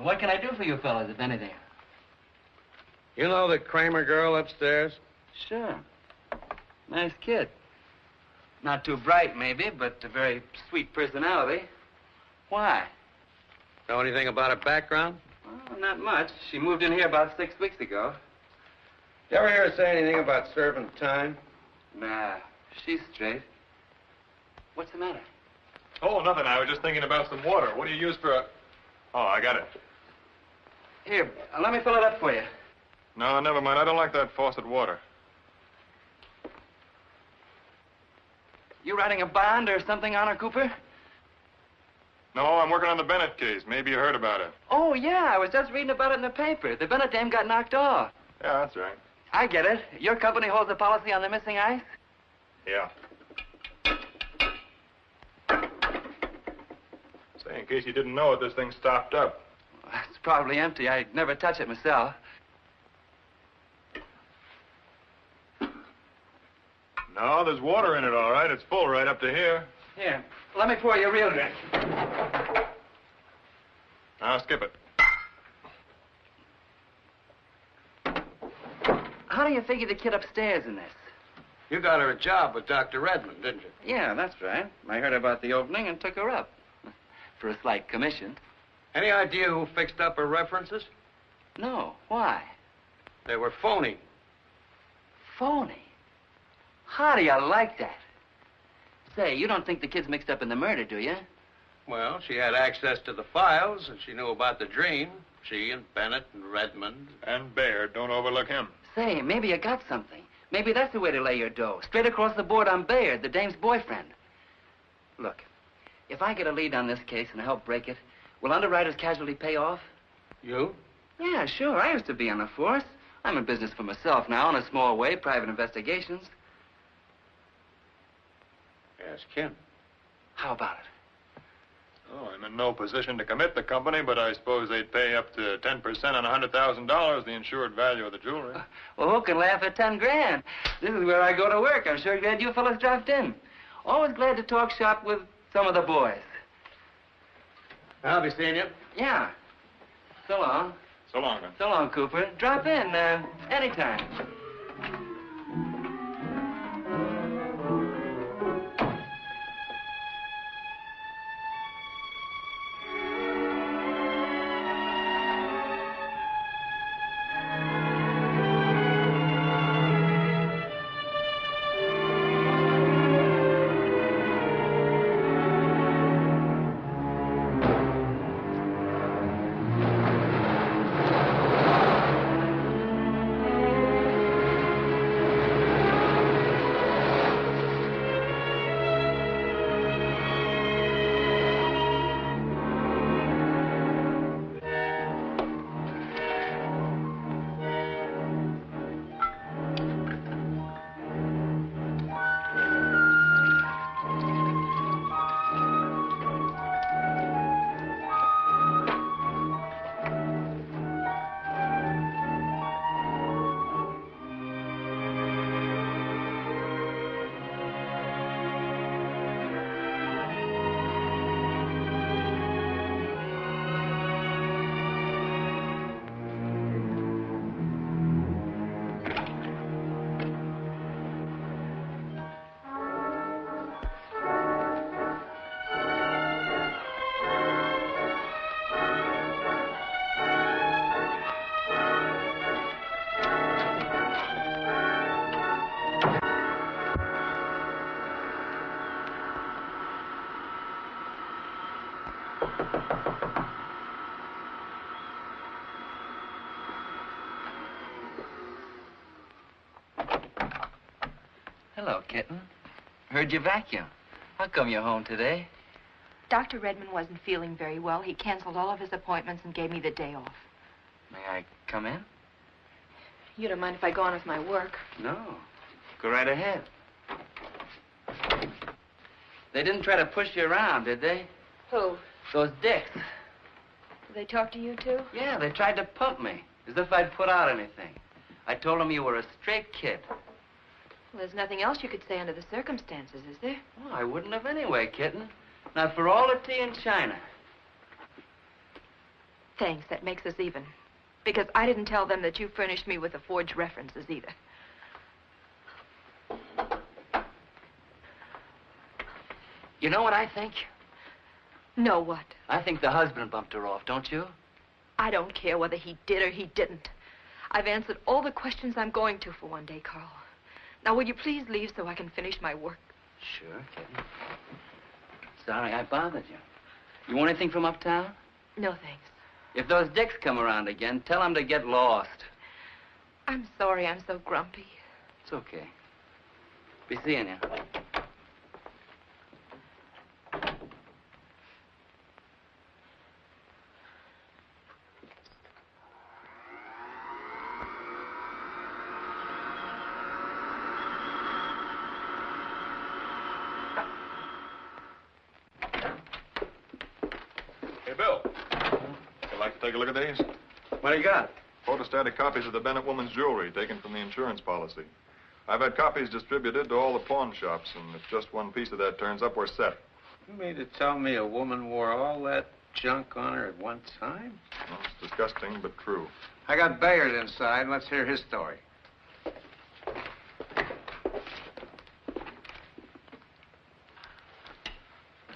What can I do for you fellas, if anything? You know the Kramer girl upstairs? Sure. Nice kid. Not too bright, maybe, but a very sweet personality. Why? Know anything about her background? Well, not much. She moved in here about 6 weeks ago. You ever hear her say anything about serving time? Nah, she's straight. What's the matter? Oh, nothing. I was just thinking about some water. What do you use for a... Oh, I got it. Here, let me fill it up for you. No, never mind. I don't like that faucet water. You writing a bond or something on her, Cooper? No, I'm working on the Bennett case. Maybe you heard about it. Oh, yeah. I was just reading about it in the paper. The Bennett dame got knocked off. Yeah, that's right. I get it. Your company holds a policy on the missing ice? Yeah. Say, in case you didn't know it, this thing's stopped up. It's probably empty. I'd never touch it myself. No, there's water in it, all right. It's full right up to here. Here, let me pour you a real drink. Now, skip it. How do you figure the kid upstairs in this? You got her a job with Dr. Redmond, didn't you? Yeah, that's right. I heard about the opening and took her up. For a slight commission. Any idea who fixed up her references? No. Why? They were phony. Phony? How do you like that? Say, you don't think the kid's mixed up in the murder, do you? Well, she had access to the files, and she knew about the dream. She and Bennett and Redmond. And Baird. Don't overlook him. Say, maybe you got something. Maybe that's the way to lay your dough. Straight across the board on Baird, the dame's boyfriend. Look, if I get a lead on this case and help break it, will underwriter's casualty pay off? You? Yeah, sure. I used to be on the force. I'm in business for myself now, in a small way, private investigations. Ask him. How about it? Oh, I'm in no position to commit the company, but I suppose they'd pay up to 10% on $100,000, the insured value of the jewelry. Well, who can laugh at 10 grand? This is where I go to work. I'm sure glad you fellas dropped in. Always glad to talk shop with some of the boys. I'll be seeing you. Yeah. So long. So long, then. So long, Cooper. Drop in anytime. Hello, kitten. Heard you vacuum. How come you're home today? Dr. Redmond wasn't feeling very well. He canceled all of his appointments and gave me the day off. May I come in? You don't mind if I go on with my work? No. Go right ahead. They didn't try to push you around, did they? Who? Those dicks. Did they talk to you, too? Yeah, they tried to pump me, as if I'd put out anything. I told them you were a straight kid. Well, there's nothing else you could say under the circumstances, is there? Well, I wouldn't have anyway, kitten. Not for all the tea in China. Thanks, that makes us even. Because I didn't tell them that you furnished me with the forged references either. You know what I think? No, what? I think the husband bumped her off, don't you? I don't care whether he did or he didn't. I've answered all the questions I'm going to for one day, Carl. Now, will you please leave so I can finish my work? Sure, kitten. Sorry I bothered you. You want anything from uptown? No, thanks. If those dicks come around again, tell them to get lost. I'm sorry I'm so grumpy. It's okay. Be seeing you. Hey, Bill. You'd like to take a look at these? What do you got? Photostatic copies of the Bennett woman's jewelry taken from the insurance policy. I've had copies distributed to all the pawn shops, and if just one piece of that turns up, we're set. You mean to tell me a woman wore all that junk on her at one time? Well, it's disgusting, but true. I got Bayard inside. Let's hear his story.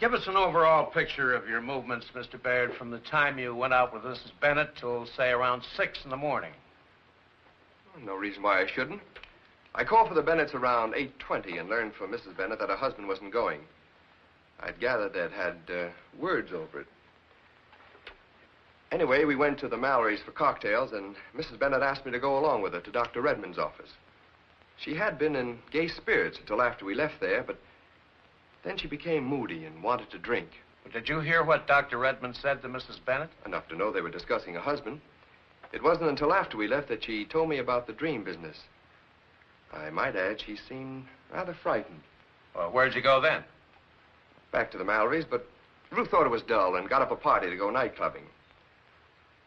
Give us an overall picture of your movements, Mr. Bayard, from the time you went out with Mrs. Bennett till, say, around 6 in the morning. No reason why I shouldn't. I called for the Bennetts around 8:20 and learned from Mrs. Bennett that her husband wasn't going. I'd gathered they'd had words over it. Anyway, we went to the Mallory's for cocktails, and Mrs. Bennett asked me to go along with her to Dr. Redmond's office. She had been in gay spirits until after we left there, but then she became moody and wanted to drink. Well, did you hear what Dr. Redmond said to Mrs. Bennett? Enough to know they were discussing a husband. It wasn't until after we left that she told me about the dream business. I might add, she seemed rather frightened. Well, where'd you go then? Back to the Mallory's, but Ruth thought it was dull and got up a party to go night clubbing.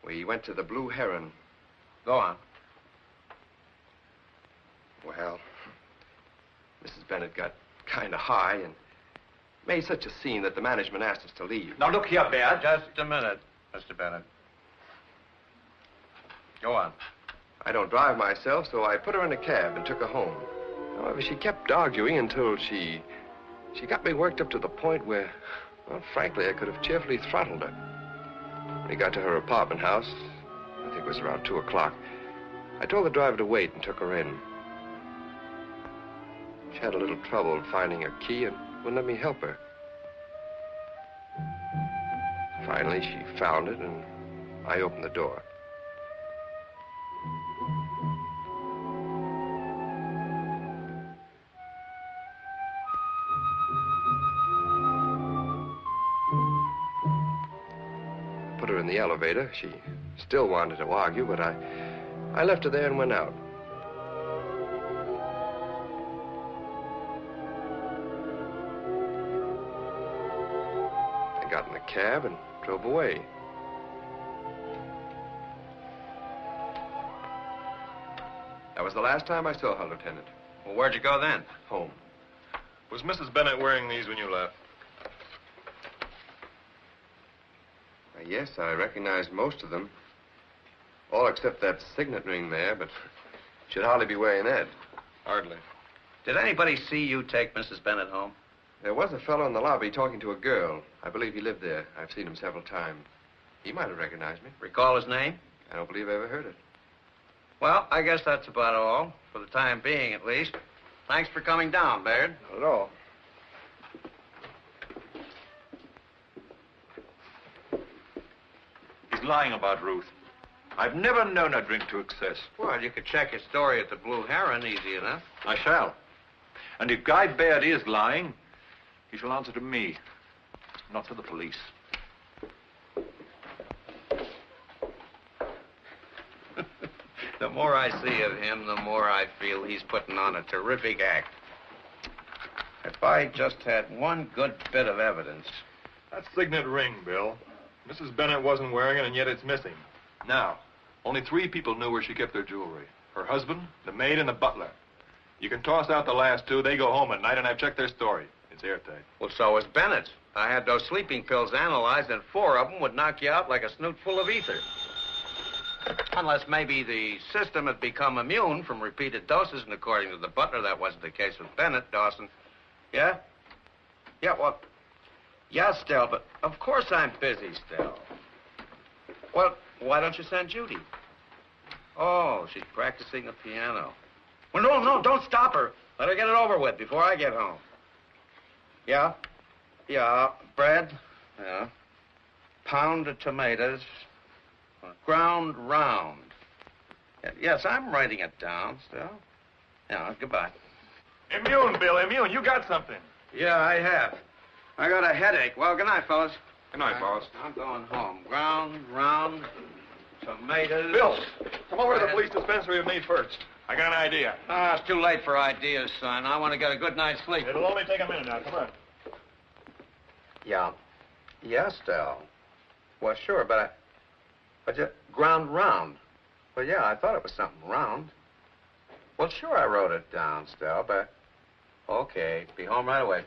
We went to the Blue Heron. Go on. Well, Mrs. Bennett got kind of high and made such a scene that the management asked us to leave. Now, look here, Bayard. Just a minute, Mr. Bennett. Go on. I don't drive myself, so I put her in a cab and took her home. However, she kept arguing until she got me worked up to the point where, well, frankly, I could have cheerfully throttled her. When we got to her apartment house, I think it was around 2 o'clock, I told the driver to wait and took her in. She had a little trouble finding her key and wouldn't let me help her. Finally, she found it, and I opened the door. Put her in the elevator. She still wanted to argue, but I left her there and went out. I got in the cab and drove away. That was the last time I saw her, Lieutenant. Well, where'd you go then? Home. Was Mrs. Bennett wearing these when you left? Yes, I recognized most of them. All except that signet ring there, but she'd hardly be wearing that. Hardly. Did anybody see you take Mrs. Bennett home? There was a fellow in the lobby talking to a girl. I believe he lived there. I've seen him several times. He might have recognized me. Recall his name? I don't believe I ever heard it. Well, I guess that's about all, for the time being, at least. Thanks for coming down, Bayard. Not at all. He's lying about Ruth. I've never known her drink to excess. Well, you could check his story at the Blue Heron easy enough. I shall. And if Guy Bayard is lying, he shall answer to me, not to the police. The more I see of him, the more I feel he's putting on a terrific act. If I just had one good bit of evidence. That signet ring, Bill. Mrs. Bennett wasn't wearing it, and yet it's missing. Now, only 3 people knew where she kept her jewelry. Her husband, the maid, and the butler. You can toss out the last 2. They go home at night, and I've checked their story. It's airtight. Well, so is Bennett's. I had those sleeping pills analyzed, and 4 of them would knock you out like a snoot full of ether. Unless maybe the system had become immune from repeated doses, and according to the butler, that wasn't the case with Bennett, Dawson. Yeah? Yeah, what? Yeah, Stell, but of course I'm busy, Stell. Well, why don't you send Judy? Oh, she's practicing the piano. Well, no, don't stop her. Let her get it over with before I get home. Yeah? Yeah, bread? Yeah. Pound of tomatoes. Ground round. Yes, I'm writing it down, Stell. Yeah, goodbye. Immune, Bill, immune. You got something. Yeah, I have. I got a headache. Well, good night, fellas. Good night, boss. I'm going home. Ground, round, tomatoes. Bill, come over to the police dispensary with me first. I got an idea. Ah, it's too late for ideas, son. I want to get a good night's sleep. It'll only take a minute now. Come on. Yeah. Yeah, Stell. Well, sure, but just ground round. Well, yeah, I thought it was something round. Well, sure, I wrote it down, Stell, but... Okay, be home right away.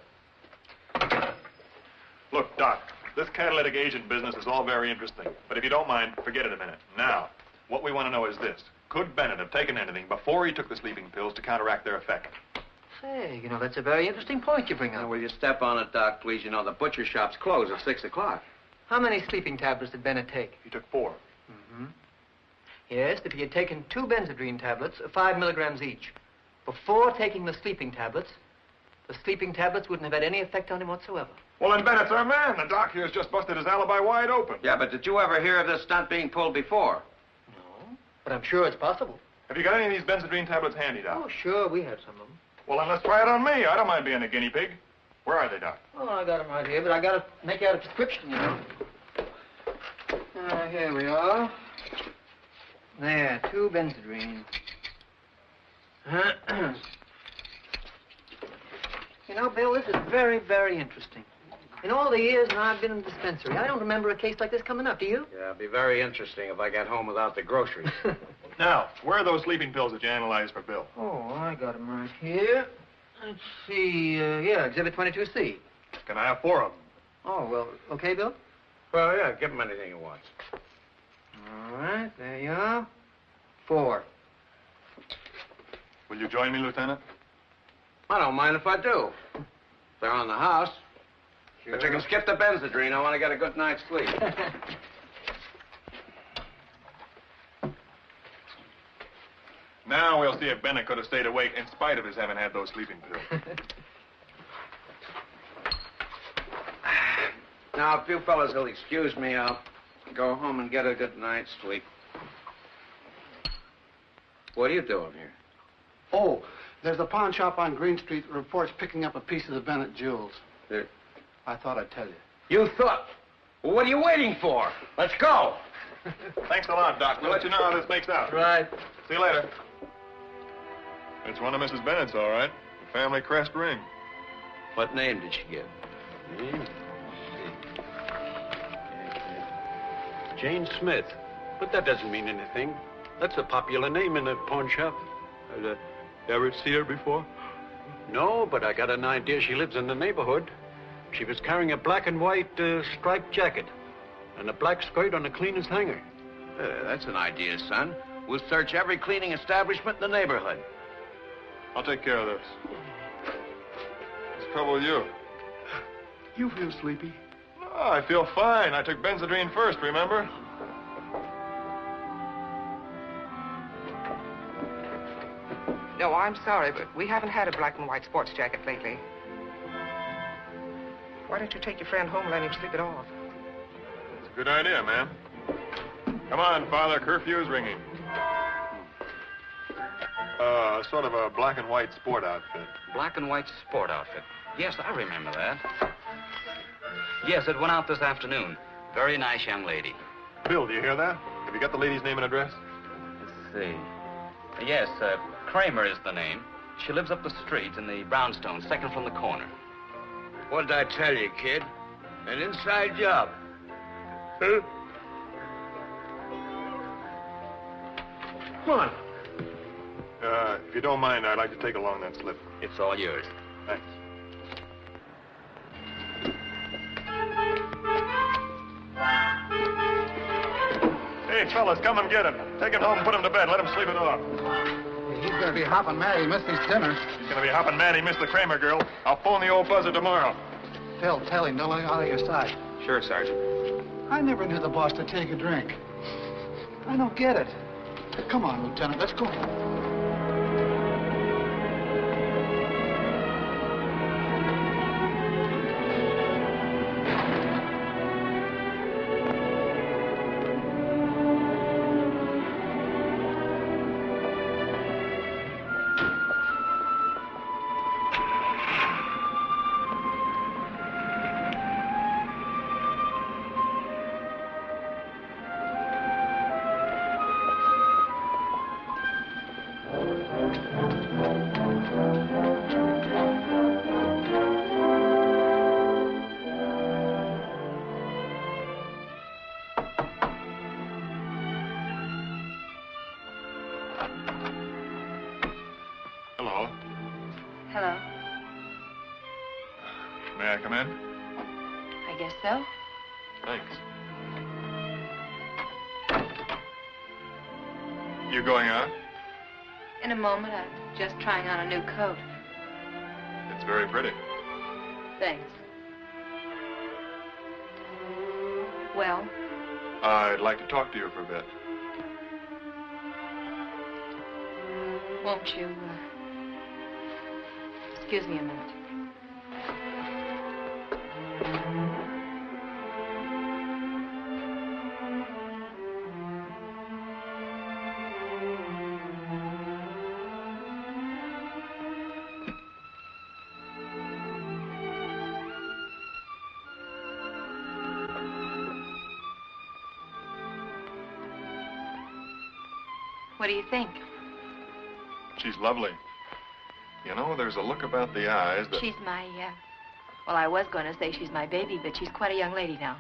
Look, Doc, this catalytic agent business is all very interesting. But if you don't mind, forget it a minute. Now, what we want to know is this. Could Bennett have taken anything before he took the sleeping pills to counteract their effect? Say, that's a very interesting point you bring up. Now, will you step on it, Doc, please? You know, the butcher shop's closed at 6 o'clock. How many sleeping tablets did Bennett take? He took 4. Mm-hmm. Yes, if he had taken 2 Benzedrine tablets, 5 milligrams each, before taking the sleeping tablets wouldn't have had any effect on him whatsoever. Well, then Bennett's our man. The doc here has just busted his alibi wide open. Yeah, but did you ever hear of this stunt being pulled before? No, but I'm sure it's possible. Have you got any of these Benzedrine tablets handy, Doc? Oh, sure, we have some of them. Well, then let's try it on me. I don't mind being a guinea pig. Where are they, Doc? Oh, I got them right here, but I got to make out a prescription, Here we are. There, 2 Benzedrine. Bill, this is very, very interesting. In all the years that I've been in the dispensary, I don't remember a case like this coming up. Do you? Yeah, it'd be very interesting if I got home without the groceries. Now, where are those sleeping pills that you analyzed for Bill? Oh, I got them right here. Let's see. Yeah, Exhibit 22C. Can I have 4 of them? Oh, well, okay, Bill? Well, yeah, give him anything he wants. All right, there you are. 4. Will you join me, Lieutenant? I don't mind if I do. If they're on the house. Sure. But you can skip the Benzedrine. I want to get a good night's sleep. Now we'll see if Bennett could have stayed awake in spite of his having had those sleeping pills. Now, if you fellas will excuse me, I'll go home and get a good night's sleep. What are you doing here? Oh, there's a pawn shop on Green Street that reports picking up a piece of the Bennett jewels. There. I thought I'd tell you. You thought? Well, what are you waiting for? Let's go. Thanks a lot, Doc. We'll let you know how this makes out. Right. See you later. It's one of Mrs. Bennett's, all right. The family crest ring. What name did she give? Jane Smith. But that doesn't mean anything. That's a popular name in a pawn shop. Ever see her before? No, but I got an idea she lives in the neighborhood. She was carrying a black and white striped jacket and a black skirt on the cleaner's hanger. That's an idea, son. We'll search every cleaning establishment in the neighborhood. I'll take care of this. What's the trouble with you? You feel sleepy? Oh, I feel fine. I took Benzedrine first, remember? No, I'm sorry, but we haven't had a black and white sports jacket lately. Why don't you take your friend home and let him sleep it off? It's a good idea, ma'am. Come on, Father. Curfew's ringing. Sort of a black and white sport outfit. Black and white sport outfit. Yes, I remember that. Yes, it went out this afternoon. Very nice young lady. Bill, do you hear that? Have you got the lady's name and address? Let's see. Yes, Kramer is the name. She lives up the street in the brownstone, second from the corner. What did I tell you, kid? An inside job. Huh? Come on. If you don't mind, I'd like to take along that slip. It's all yours. Thanks. Hey, fellas, come and get him. Take him home and put him to bed. Let him sleep it off. He's going to be hopping mad. He missed his dinner. He's going to be hopping mad he missed the Kramer girl. I'll phone the old buzzer tomorrow. Phil, tell him, don't let him out of your sight. Sure, Sergeant. I never knew the boss to take a drink. I don't get it. Come on, Lieutenant, let's go. Hello. May I come in? I guess so. Thanks. You going out? In a moment, I'm just trying on a new coat. It's very pretty. Thanks. Well? I'd like to talk to you for a bit. Won't you, excuse me a minute. What do you think? She's lovely. You know, there's a look about the eyes that... She's my, well, I was going to say she's my baby, but she's quite a young lady now.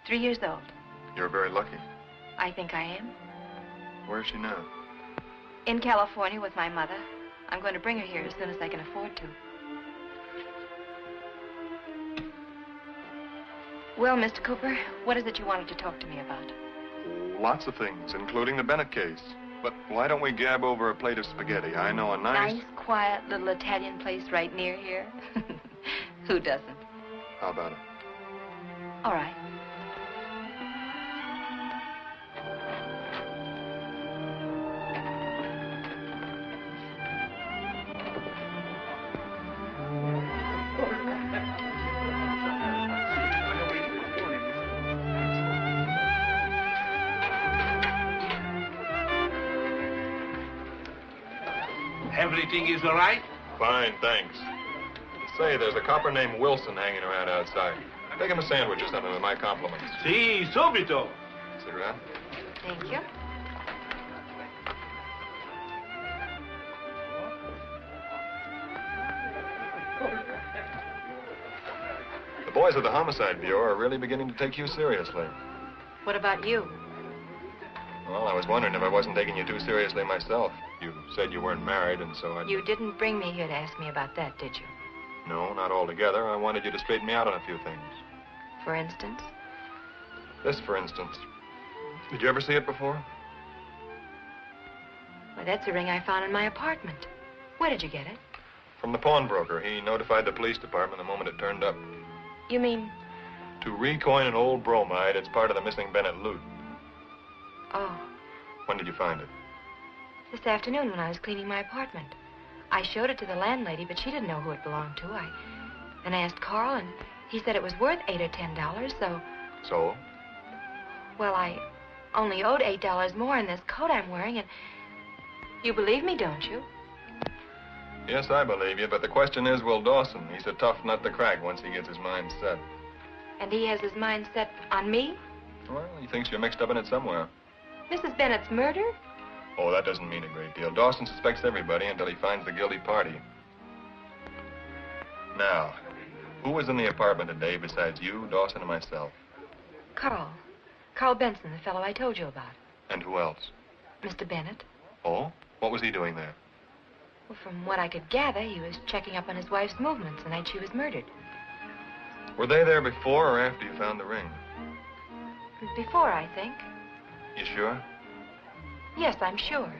3 years old. You're very lucky. I think I am. Where's she now? In California with my mother. I'm going to bring her here as soon as I can afford to. Well, Mr. Cooper, what is it you wanted to talk to me about? Lots of things, including the Bennett case. But why don't we gab over a plate of spaghetti? I know a nice, quiet little Italian place right near here. Who doesn't? How about it? All right. Everything is all right? Fine, thanks. Say, there's a copper named Wilson hanging around outside. Take him a sandwich or something with my compliments. Si, subito. Sit around. Thank you. The boys at the Homicide Bureau are really beginning to take you seriously. What about you? Well, I was wondering if I wasn't taking you too seriously myself. You said you weren't married, and so I... You didn't bring me here to ask me about that, did you? No, not altogether. I wanted you to straighten me out on a few things. For instance? This, for instance. Did you ever see it before? Why, that's a ring I found in my apartment. Where did you get it? From the pawnbroker. He notified the police department the moment it turned up. You mean? To recoin an old bromide, it's part of the missing Bennett loot. Oh. When did you find it? This afternoon when I was cleaning my apartment. I showed it to the landlady, but she didn't know who it belonged to. I asked Carl, and he said it was worth $8 or $10, so... So? Well, I only owed $8 more in this coat I'm wearing, and... You believe me, don't you? Yes, I believe you, but the question is, will Dawson? He's a tough nut to crack once he gets his mind set. And he has his mind set on me? Well, he thinks you're mixed up in it somewhere. Mrs. Bennett's murder? Oh, that doesn't mean a great deal. Dawson suspects everybody until he finds the guilty party. Now, who was in the apartment today besides you, Dawson, and myself? Carl. Carl Benson, the fellow I told you about. And who else? Mr. Bennett. Oh? What was he doing there? Well, from what I could gather, he was checking up on his wife's movements the night she was murdered. Were they there before or after you found the ring? Before, I think. You sure? Yes, I'm sure.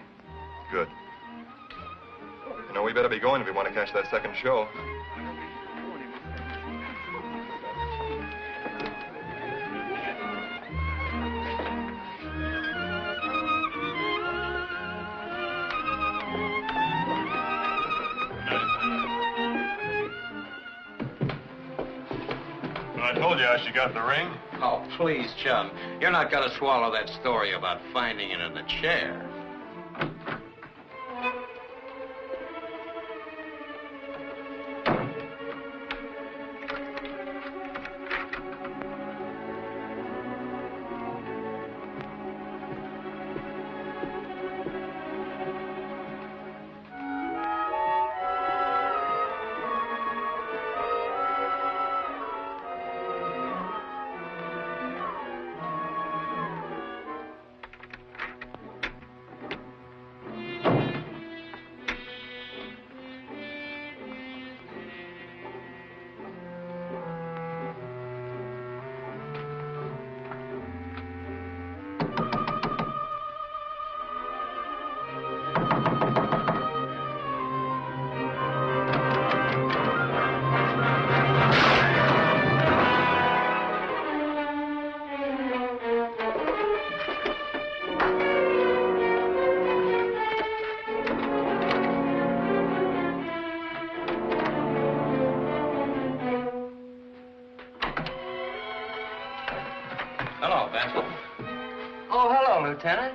Good. You know, we better be going if we want to catch that second show. I told you how she got the ring. Oh, please, chum. You're not going to swallow that story about finding it in the chair. Hello, Benson. Oh, hello, Lieutenant.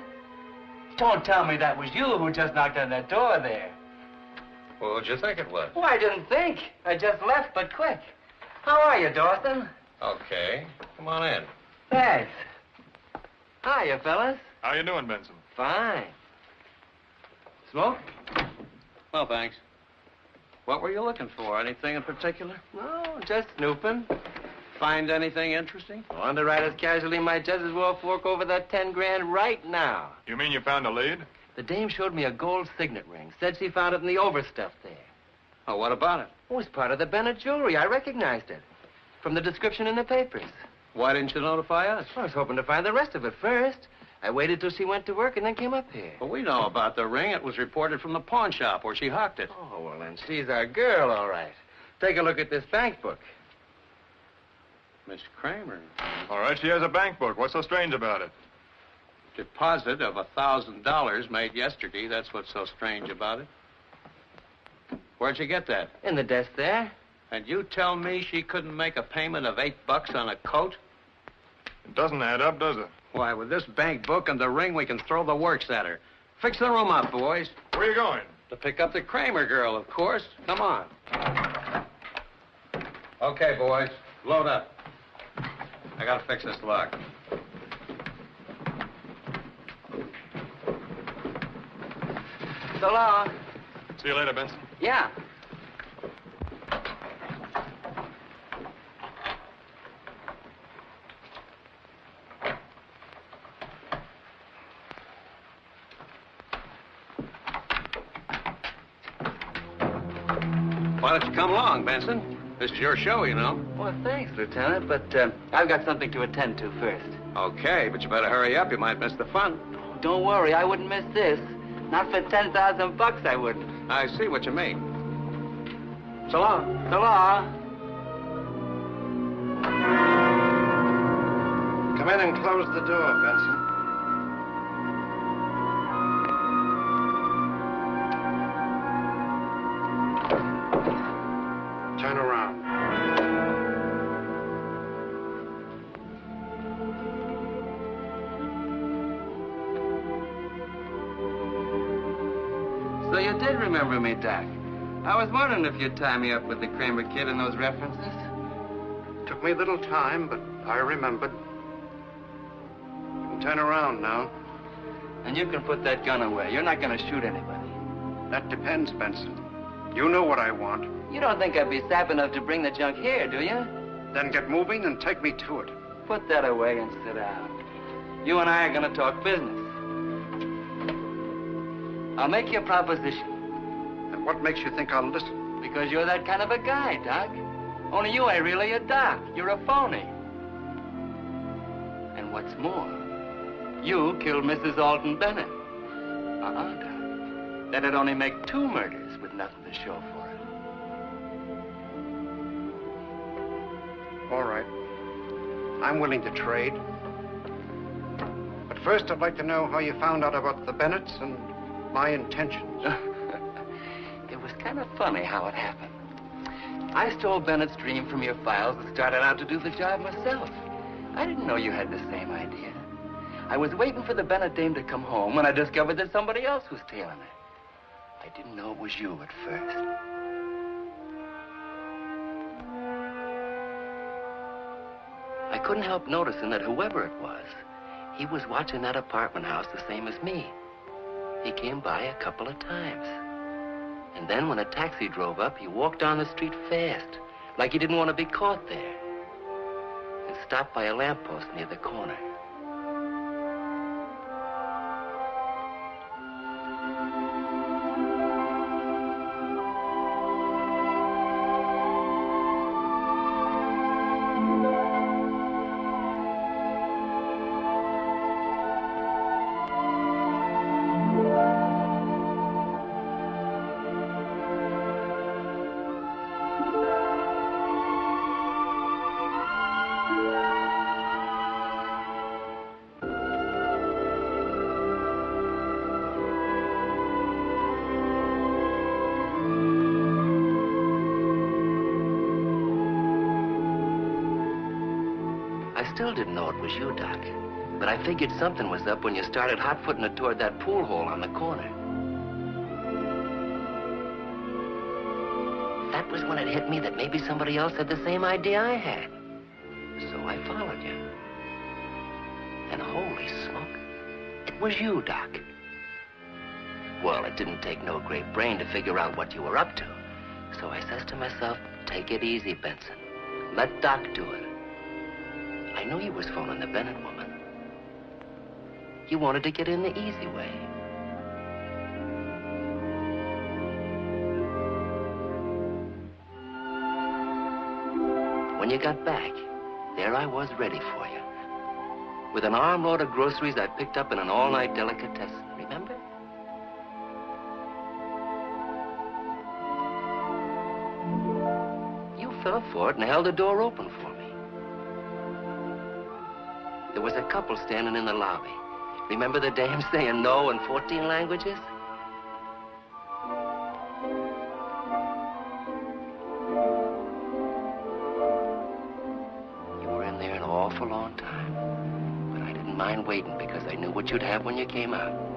Don't tell me that was you who just knocked on that door there. Well, what'd you think it was? Oh, I didn't think. I just left, but quick. How are you, Dawson? Okay. Come on in. Thanks. Hiya, fellas. How you doing, Benson? Fine. Smoke? Well, thanks. What were you looking for? Anything in particular? No, just snooping. Find anything interesting? Well, underwriter's casualty might just as well fork over that 10 grand right now. You mean you found a lead? The dame showed me a gold signet ring. Said she found it in the overstuff there. Oh, what about it? Oh, it's part of the Bennett jewelry. I recognized it. From the description in the papers. Why didn't you notify us? I was hoping to find the rest of it first. I waited till she went to work and then came up here. Well, we know about the ring. It was reported from the pawn shop where she hocked it. Oh, well, then she's our girl, all right. Take a look at this bank book. Miss Kramer. All right, she has a bank book. What's so strange about it? Deposit of $1,000 made yesterday. That's what's so strange about it. Where'd you get that? In the desk there. And you tell me she couldn't make a payment of $8 on a coat? It doesn't add up, does it? Why, with this bank book and the ring, we can throw the works at her. Fix the room up, boys. Where are you going? To pick up the Kramer girl, of course. Come on. Okay, boys. Load up. I gotta fix this lock. So long. See you later, Benson. Yeah. Why don't you come along, Benson? This is your show, you know. Well, thanks, Lieutenant, but I've got something to attend to first. Okay, but you better hurry up. You might miss the fun. Don't worry, I wouldn't miss this. Not for $10,000, I wouldn't. I see what you mean. So long. So long. Come in and close the door, Benson. Turn around. So you did remember me, Doc. I was wondering if you'd tie me up with the Kramer kid and those references. Took me a little time, but I remembered. You can turn around now. And you can put that gun away. You're not going to shoot anybody. That depends, Benson. You know what I want. You don't think I'd be sap enough to bring the junk here, do you? Then get moving and take me to it. Put that away and sit down. You and I are going to talk business. I'll make you a proposition. And what makes you think I'll listen? Because you're that kind of a guy, Doc. Only you ain't really a doc. You're a phony. And what's more, you killed Mrs. Alden Bennett. Doc. That'd only make 2 murders with nothing to show for it. All right. I'm willing to trade. But first, I'd like to know how you found out about the Bennetts and my intentions. It was kind of funny how it happened. I stole Bennett's dream from your files and started out to do the job myself. I didn't know you had the same idea. I was waiting for the Bennett dame to come home when I discovered that somebody else was tailing her. I didn't know it was you at first. I couldn't help noticing that whoever it was, he was watching that apartment house the same as me. He came by a couple of times. And then when a taxi drove up, he walked down the street fast, like he didn't want to be caught there, and stopped by a lamppost near the corner. I still didn't know it was you, Doc. But I figured something was up when you started hot-footing it toward that pool hole on the corner. That was when it hit me that maybe somebody else had the same idea I had. So I followed you. And holy smoke, it was you, Doc. Well, it didn't take no great brain to figure out what you were up to. So I says to myself, take it easy, Benson. Let Doc do it. I knew you was phoning the Bennett woman. You wanted to get in the easy way. When you got back, there I was ready for you. With an armload of groceries I picked up in an all-night delicatessen, remember? You fell for it and held the door open for me. There was a couple standing in the lobby. Remember the dame saying no in 14 languages? You were in there an awful long time, but I didn't mind waiting because I knew what you'd have when you came out.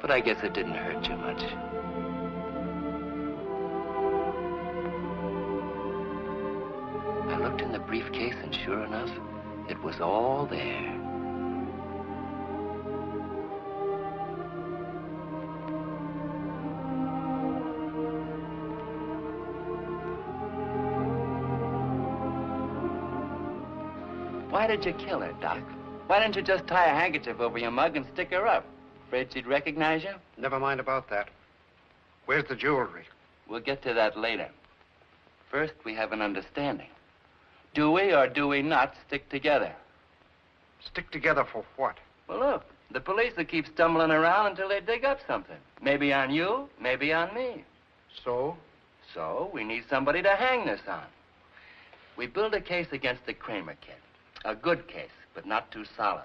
I guess it didn't hurt you much. I looked in the briefcase, and sure enough, it was all there. Why did you kill her, Doc? Why didn't you just tie a handkerchief over your mug and stick her up? Afraid she'd recognize you? Never mind about that. Where's the jewelry? We'll get to that later. First, we have an understanding. Do we or do we not stick together? Stick together for what? Well, look, the police will keep stumbling around until they dig up something. Maybe on you, maybe on me. So? So, we need somebody to hang this on. We build a case against the Kramer kid. A good case, but not too solid.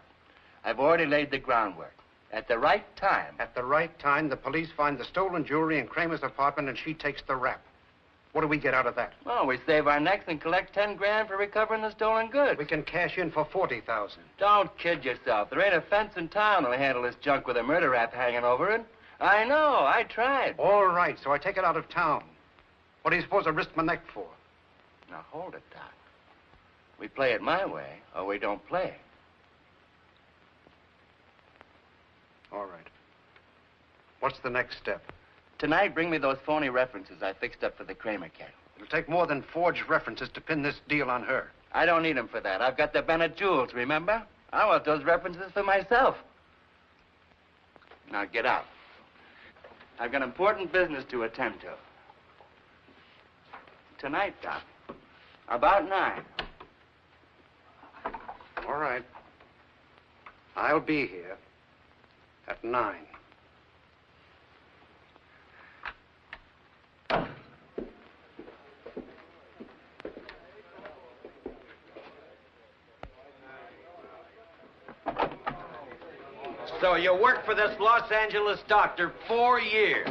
I've already laid the groundwork. At the right time. At the right time, the police find the stolen jewelry in Kramer's apartment and she takes the rap. What do we get out of that? Well, we save our necks and collect 10 grand for recovering the stolen goods. We can cash in for 40,000. Don't kid yourself. There ain't a fence in town that'll handle this junk with a murder rap hanging over it. I know. I tried. All right, so I take it out of town. What do you suppose I risked my neck for? Now, hold it, Doc. We play it my way, or we don't play. All right. What's the next step? Tonight, bring me those phony references I fixed up for the Kramer kid. It'll take more than forged references to pin this deal on her. I don't need them for that. I've got the Bennett jewels, remember? I want those references for myself. Now, get out. I've got important business to attend to. Tonight, Doc. About 9. All right. I'll be here at 9. So you worked for this Los Angeles doctor 4 years.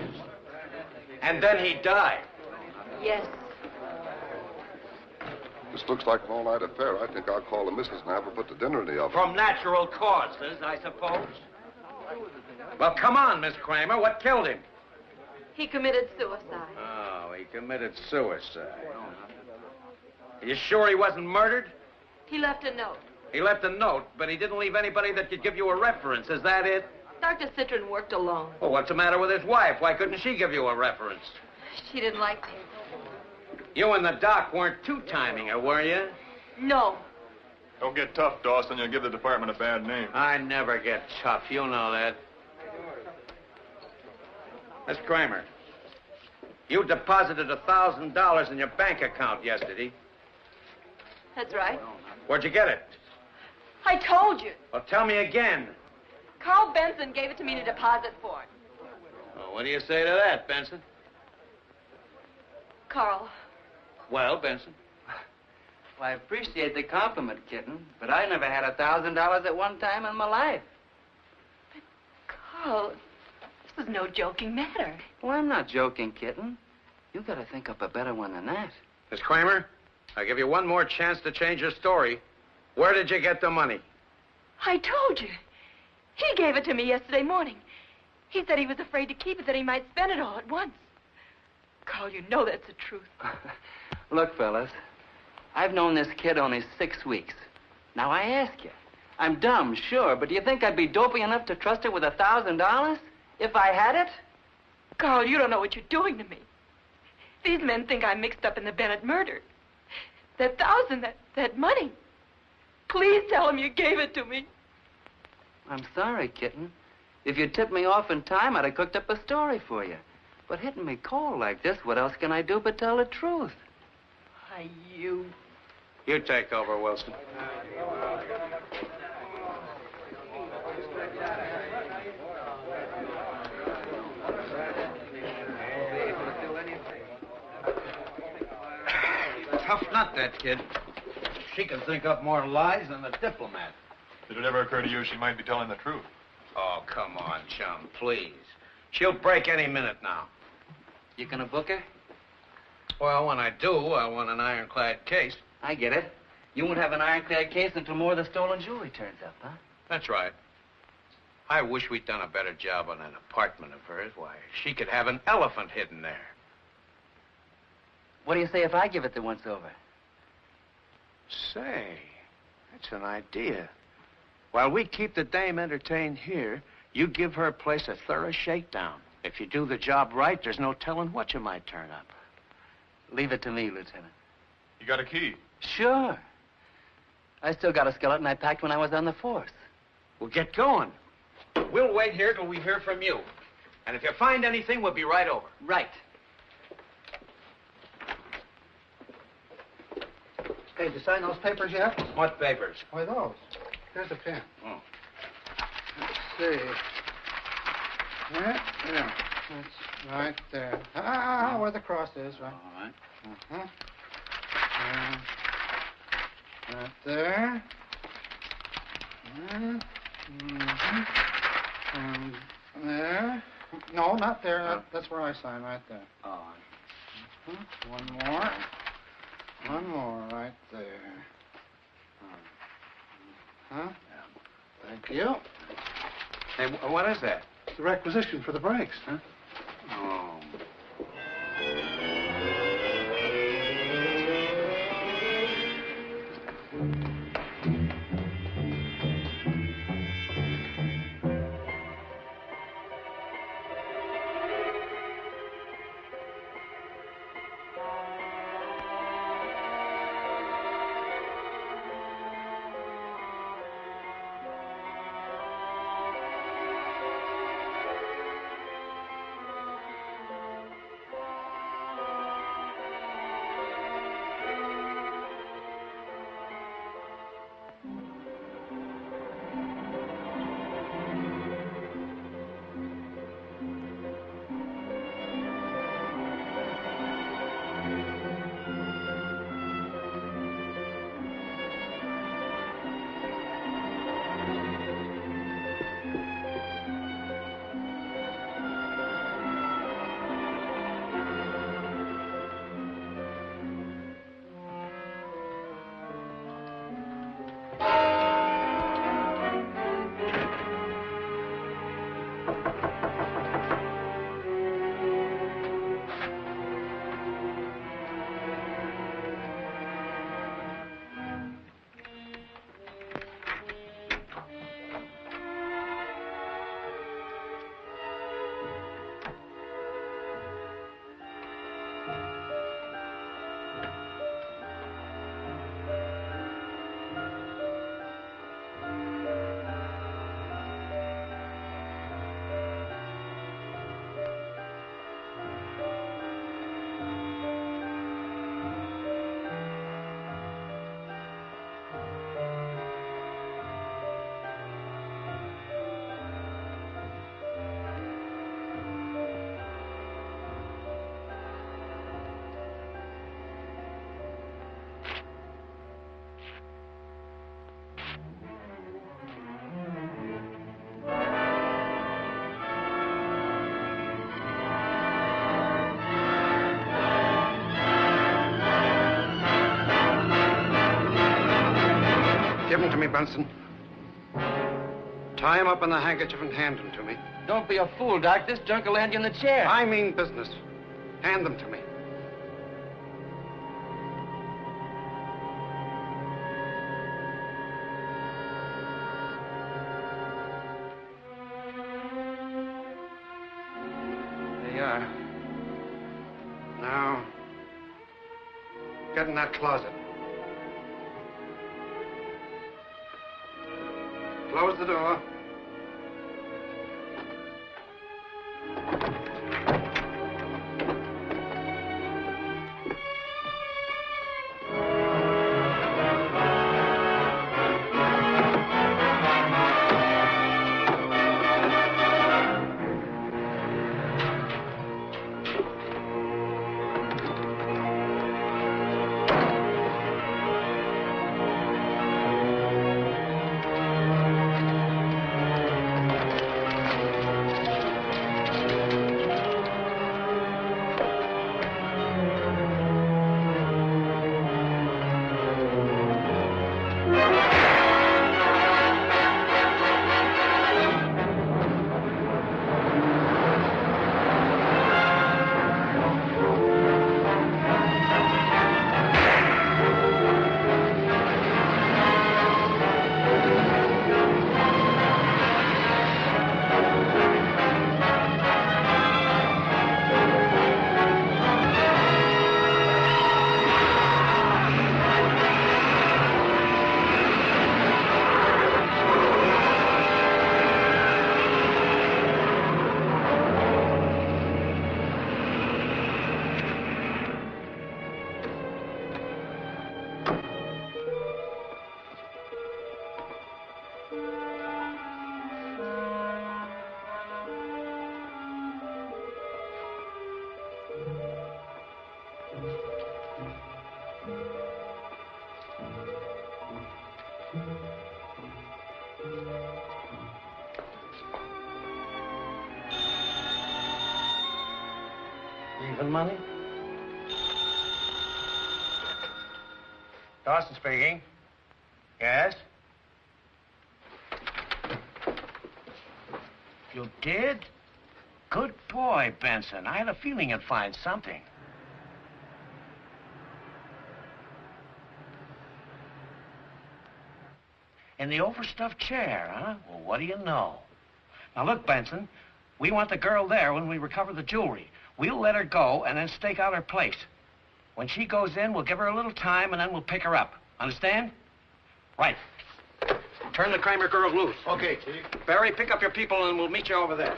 And then he died. Yes. This looks like an all-night affair. I think I'll call the missus and have her put the dinner in the oven. From natural causes, I suppose. Well, come on, Miss Kramer. What killed him? He committed suicide. Oh, he committed suicide. Are you sure he wasn't murdered? He left a note. He left a note, but he didn't leave anybody that could give you a reference. Is that it? Dr. Citron worked alone. Well, what's the matter with his wife? Why couldn't she give you a reference? She didn't like me. You and the doc weren't two-timing her, were you? No. Don't get tough, Dawson. You'll give the department a bad name. I never get tough. You know that. Miss Kramer, you deposited $1,000 in your bank account yesterday. That's right. Where'd you get it? I told you. Well, tell me again. Carl Benson gave it to me to deposit for it. Well, what do you say to that, Benson? Carl. Well, Benson? Well, I appreciate the compliment, kitten, but I never had $1,000 at one time in my life. Carl, this is no joking matter. Well, I'm not joking, kitten. You gotta think up a better one than that. Miss Kramer, I'll give you one more chance to change your story. Where did you get the money? I told you. He gave it to me yesterday morning. He said he was afraid to keep it, that he might spend it all at once. Carl, you know that's the truth. Look, fellas, I've known this kid only 6 weeks. Now, I ask you, I'm dumb, sure, but do you think I'd be dopey enough to trust her with $1,000 if I had it? Carl, you don't know what you're doing to me. These men think I'm mixed up in the Bennett murder. That $1,000, that money. Please tell them you gave it to me. I'm sorry, kitten. If you'd tipped me off in time, I'd have cooked up a story for you. But hitting me cold like this, what else can I do but tell the truth? Why, you... You take over, Wilson. Tough nut, that kid. She can think up more lies than the diplomat. Did it ever occur to you she might be telling the truth? Oh, come on, chum, please. She'll break any minute now. You gonna book her? Well, when I do, I want an ironclad case. I get it. You won't have an ironclad case until more of the stolen jewelry turns up, huh? That's right. I wish we'd done a better job on an apartment of hers. Why, she could have an elephant hidden there. What do you say if I give it the once-over? Say, that's an idea. While we keep the dame entertained here, you give her place a thorough shakedown. If you do the job right, there's no telling what you might turn up. Leave it to me, Lieutenant. You got a key? Sure. I still got a skeleton I packed when I was on the force. We'll get going. We'll wait here till we hear from you. And if you find anything, we'll be right over. Right. Hey, did you sign those papers yet? What papers? Why, those. Here's a pen. Oh. Let's see. Yeah, that's right there. Where the cross is, right? All right. Uh-huh. Right there. And there. No, not there. That's where I sign, right there. All right. One more. One more right there. Huh? Thank you. Hey, what is that? It's the requisition for the brakes, huh? Oh. me, Benson. Tie him up in the handkerchief and hand him to me. Don't be a fool, Doc. This drunk will land you in the chair. I mean business. Hand them to me. There you are. Now, get in that closet. Close the door. Even money? Dawson speaking. Yes? You did? Good boy, Benson. I had a feeling you'd find something. In the overstuffed chair, huh? Well, what do you know? Now, look, Benson, we want the girl there when we recover the jewelry. We'll let her go and then stake out her place. When she goes in, we'll give her a little time and then we'll pick her up. Understand? Right. Turn the Kramer girl loose. Okay, Chief. Barry, pick up your people and we'll meet you over there.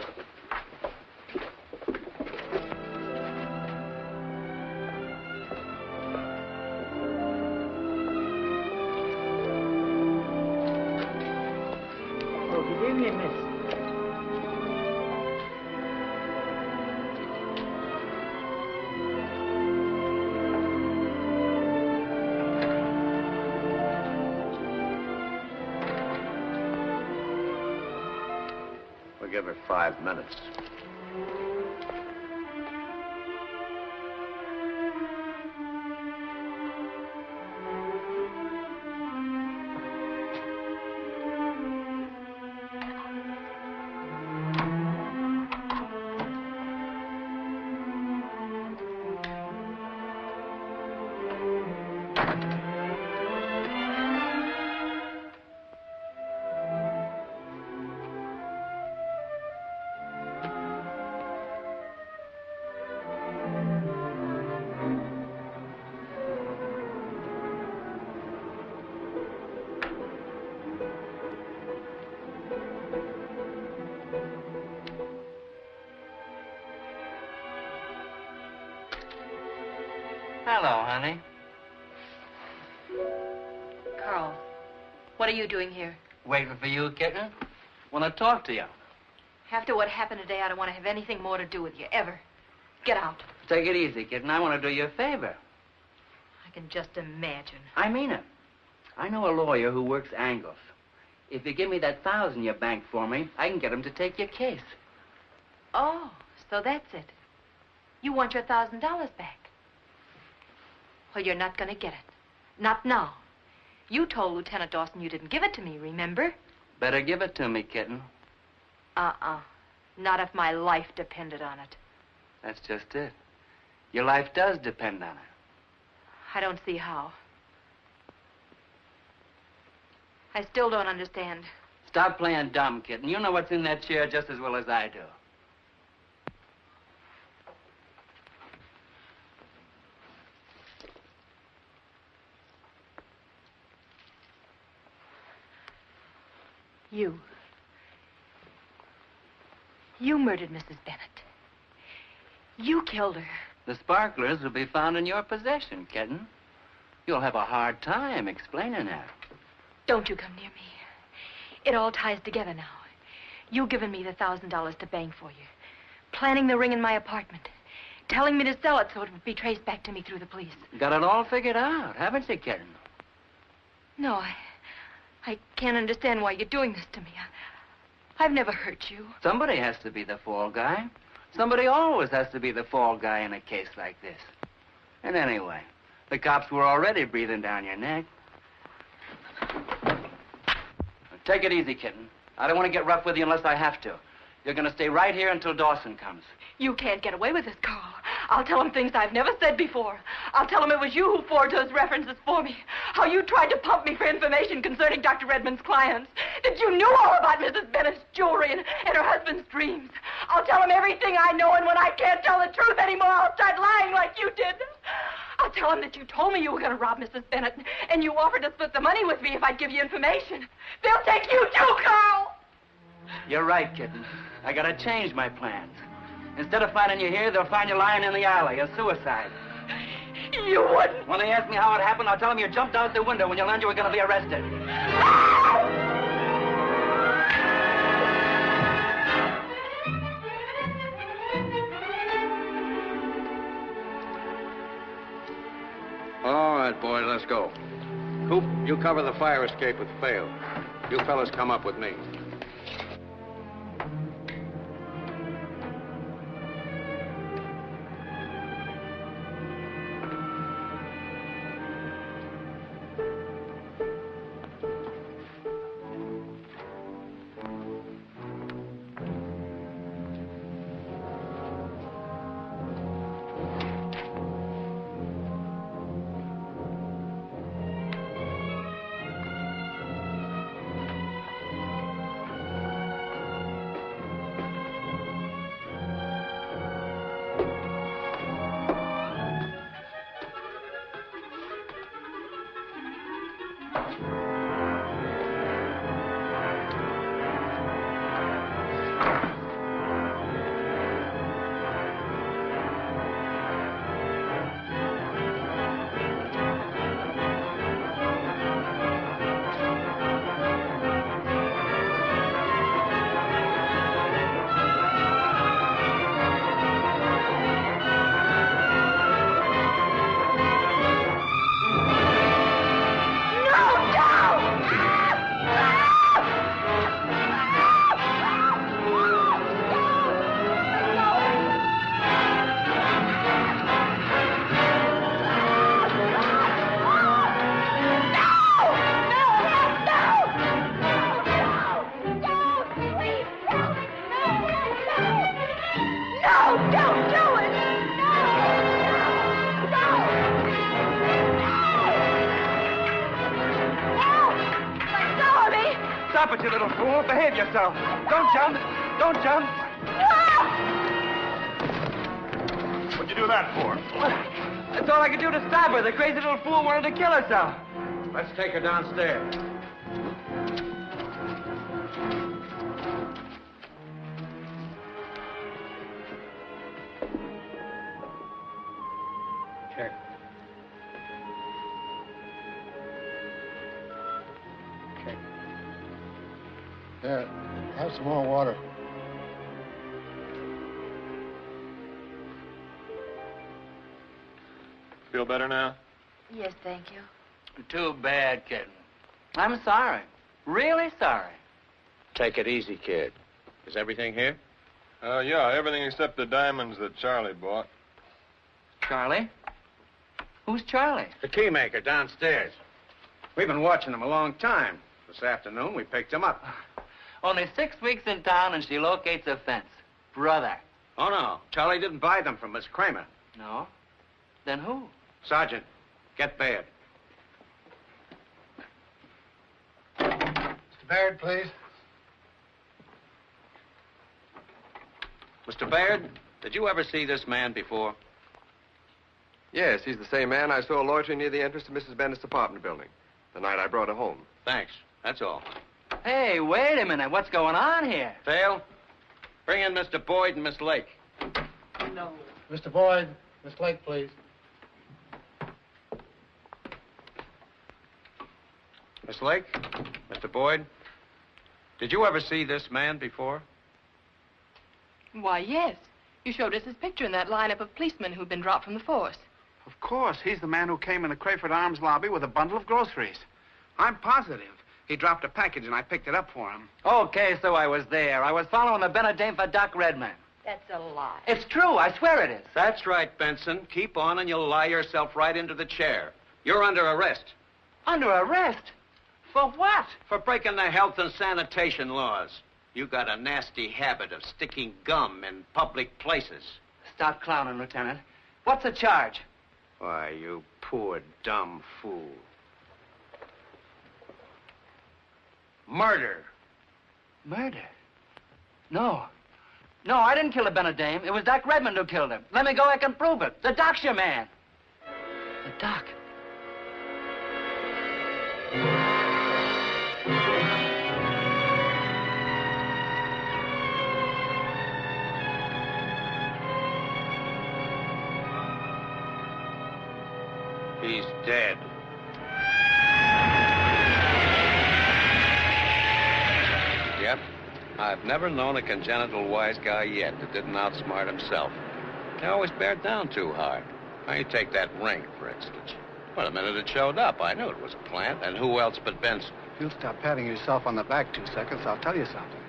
Oh, good evening, miss. We'll give her 5 minutes. Hello, honey. Carl, what are you doing here? Waiting for you, kitten. Want to talk to you. After what happened today, I don't want to have anything more to do with you, ever. Get out. Take it easy, kitten. I want to do you a favor. I can just imagine. I mean it. I know a lawyer who works angles. If you give me that $1,000 you banked for me, I can get him to take your case. Oh, so that's it. You want your $1,000 back. Well, you're not going to get it. Not now. You told Lieutenant Dawson you didn't give it to me, remember? Better give it to me, kitten. Not if my life depended on it. That's just it. Your life does depend on it. I don't see how. I still don't understand. Stop playing dumb, kitten. You know what's in that chair just as well as I do. You murdered Mrs. Bennett. You killed her. The sparklers will be found in your possession, kitten. You'll have a hard time explaining that. Don't you come near me. It all ties together now. You giving me the $1,000 to bang for you. Planning the ring in my apartment. Telling me to sell it so it would be traced back to me through the police. Got it all figured out, haven't you, kitten? No, I can't understand why you're doing this to me. I've never hurt you. Somebody has to be the fall guy. Somebody always has to be the fall guy in a case like this. And anyway, the cops were already breathing down your neck. Take it easy, kitten. I don't want to get rough with you unless I have to. You're going to stay right here until Dawson comes. You can't get away with this, Carl. I'll tell him things I've never said before. I'll tell him it was you who forged those references for me. How you tried to pump me for information concerning Dr. Redmond's clients. That you knew all about Mrs. Bennett's jewelry and her husband's dreams. I'll tell him everything I know, and when I can't tell the truth anymore, I'll start lying like you did. I'll tell him that you told me you were going to rob Mrs. Bennett, and you offered to split the money with me if I'd give you information. They'll take you too, Carl! You're right, kitten. I gotta change my plans. Instead of finding you here, they'll find you lying in the alley, a suicide. You wouldn't. When they ask me how it happened, I'll tell them you jumped out the window when you learned you were going to be arrested. All right, boys, let's go. Coop, you cover the fire escape with Phil. You fellas come up with me. Stop it, you little fool. Behave yourself. Don't jump. Don't jump. What'd you do that for? That's all I could do to stop her. The crazy little fool wanted to kill herself. Let's take her downstairs. Check. Check. There, have some more water. Feel better now? Yes, thank you. Too bad, kitten. I'm sorry. Really sorry. Take it easy, kid. Is everything here? Yeah, everything except the diamonds that Charlie bought. Charlie? Who's Charlie? The key maker downstairs. We've been watching him a long time. This afternoon, we picked him up. Only 6 weeks in town and she locates a fence. Brother. Oh, no. Charlie didn't buy them from Miss Kramer. No? Then who? Sergeant, get Baird. Mr. Baird, please. Mr. Baird, did you ever see this man before? Yes, he's the same man I saw loitering near the entrance to Mrs. Bennett's apartment building the night I brought her home. Thanks. That's all. Hey, wait a minute. What's going on here? Thale, bring in Mr. Boyd and Miss Lake. No. Mr. Boyd, Miss Lake, please. Miss Lake, Mr. Boyd, did you ever see this man before? Why, yes. You showed us his picture in that lineup of policemen who'd been dropped from the force. Of course. He's the man who came in the Crayford Arms lobby with a bundle of groceries. I'm positive. He dropped a package and I picked it up for him. Okay, so I was there. I was following the Bennett dame for Doc Redman. That's a lie. It's true. I swear it is. That's right, Benson. Keep on and you'll lie yourself right into the chair. You're under arrest. Under arrest? For what? For breaking the health and sanitation laws. You got a nasty habit of sticking gum in public places. Stop clowning, Lieutenant. What's the charge? Why, you poor, dumb fool. Murder. Murder? No. No, I didn't kill the Bennett dame. It was Doc Redmond who killed him. Let me go, I can prove it. The Doc's your man. The Doc. He's dead. Yep. I've never known a congenital wise guy yet that didn't outsmart himself. They always bear down too hard. Now, you take that ring, for instance. Well, the minute it showed up, I knew it was a plant. And who else but Benson? If you'll stop patting yourself on the back 2 seconds, I'll tell you something.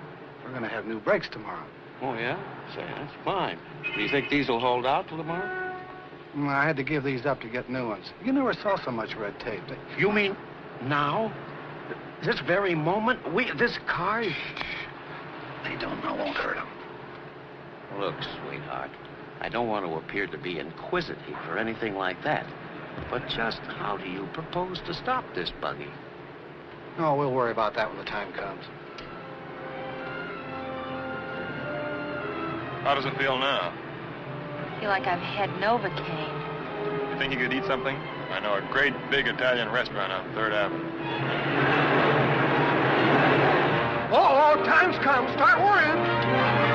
We're going to have new brakes tomorrow. Oh, yeah? Say, that's fine. Do you think these will hold out till tomorrow? I had to give these up to get new ones. You never saw so much red tape. You mean now? This very moment? This car? They don't know, won't hurt them. Look, sweetheart, I don't want to appear to be inquisitive or anything like that. But just how do you propose to stop this buggy? Oh, we'll worry about that when the time comes. How does it feel now? I feel like I've had Novocaine. You think you could eat something? I know a great big Italian restaurant on 3rd Avenue. Oh, time's come. Start worrying.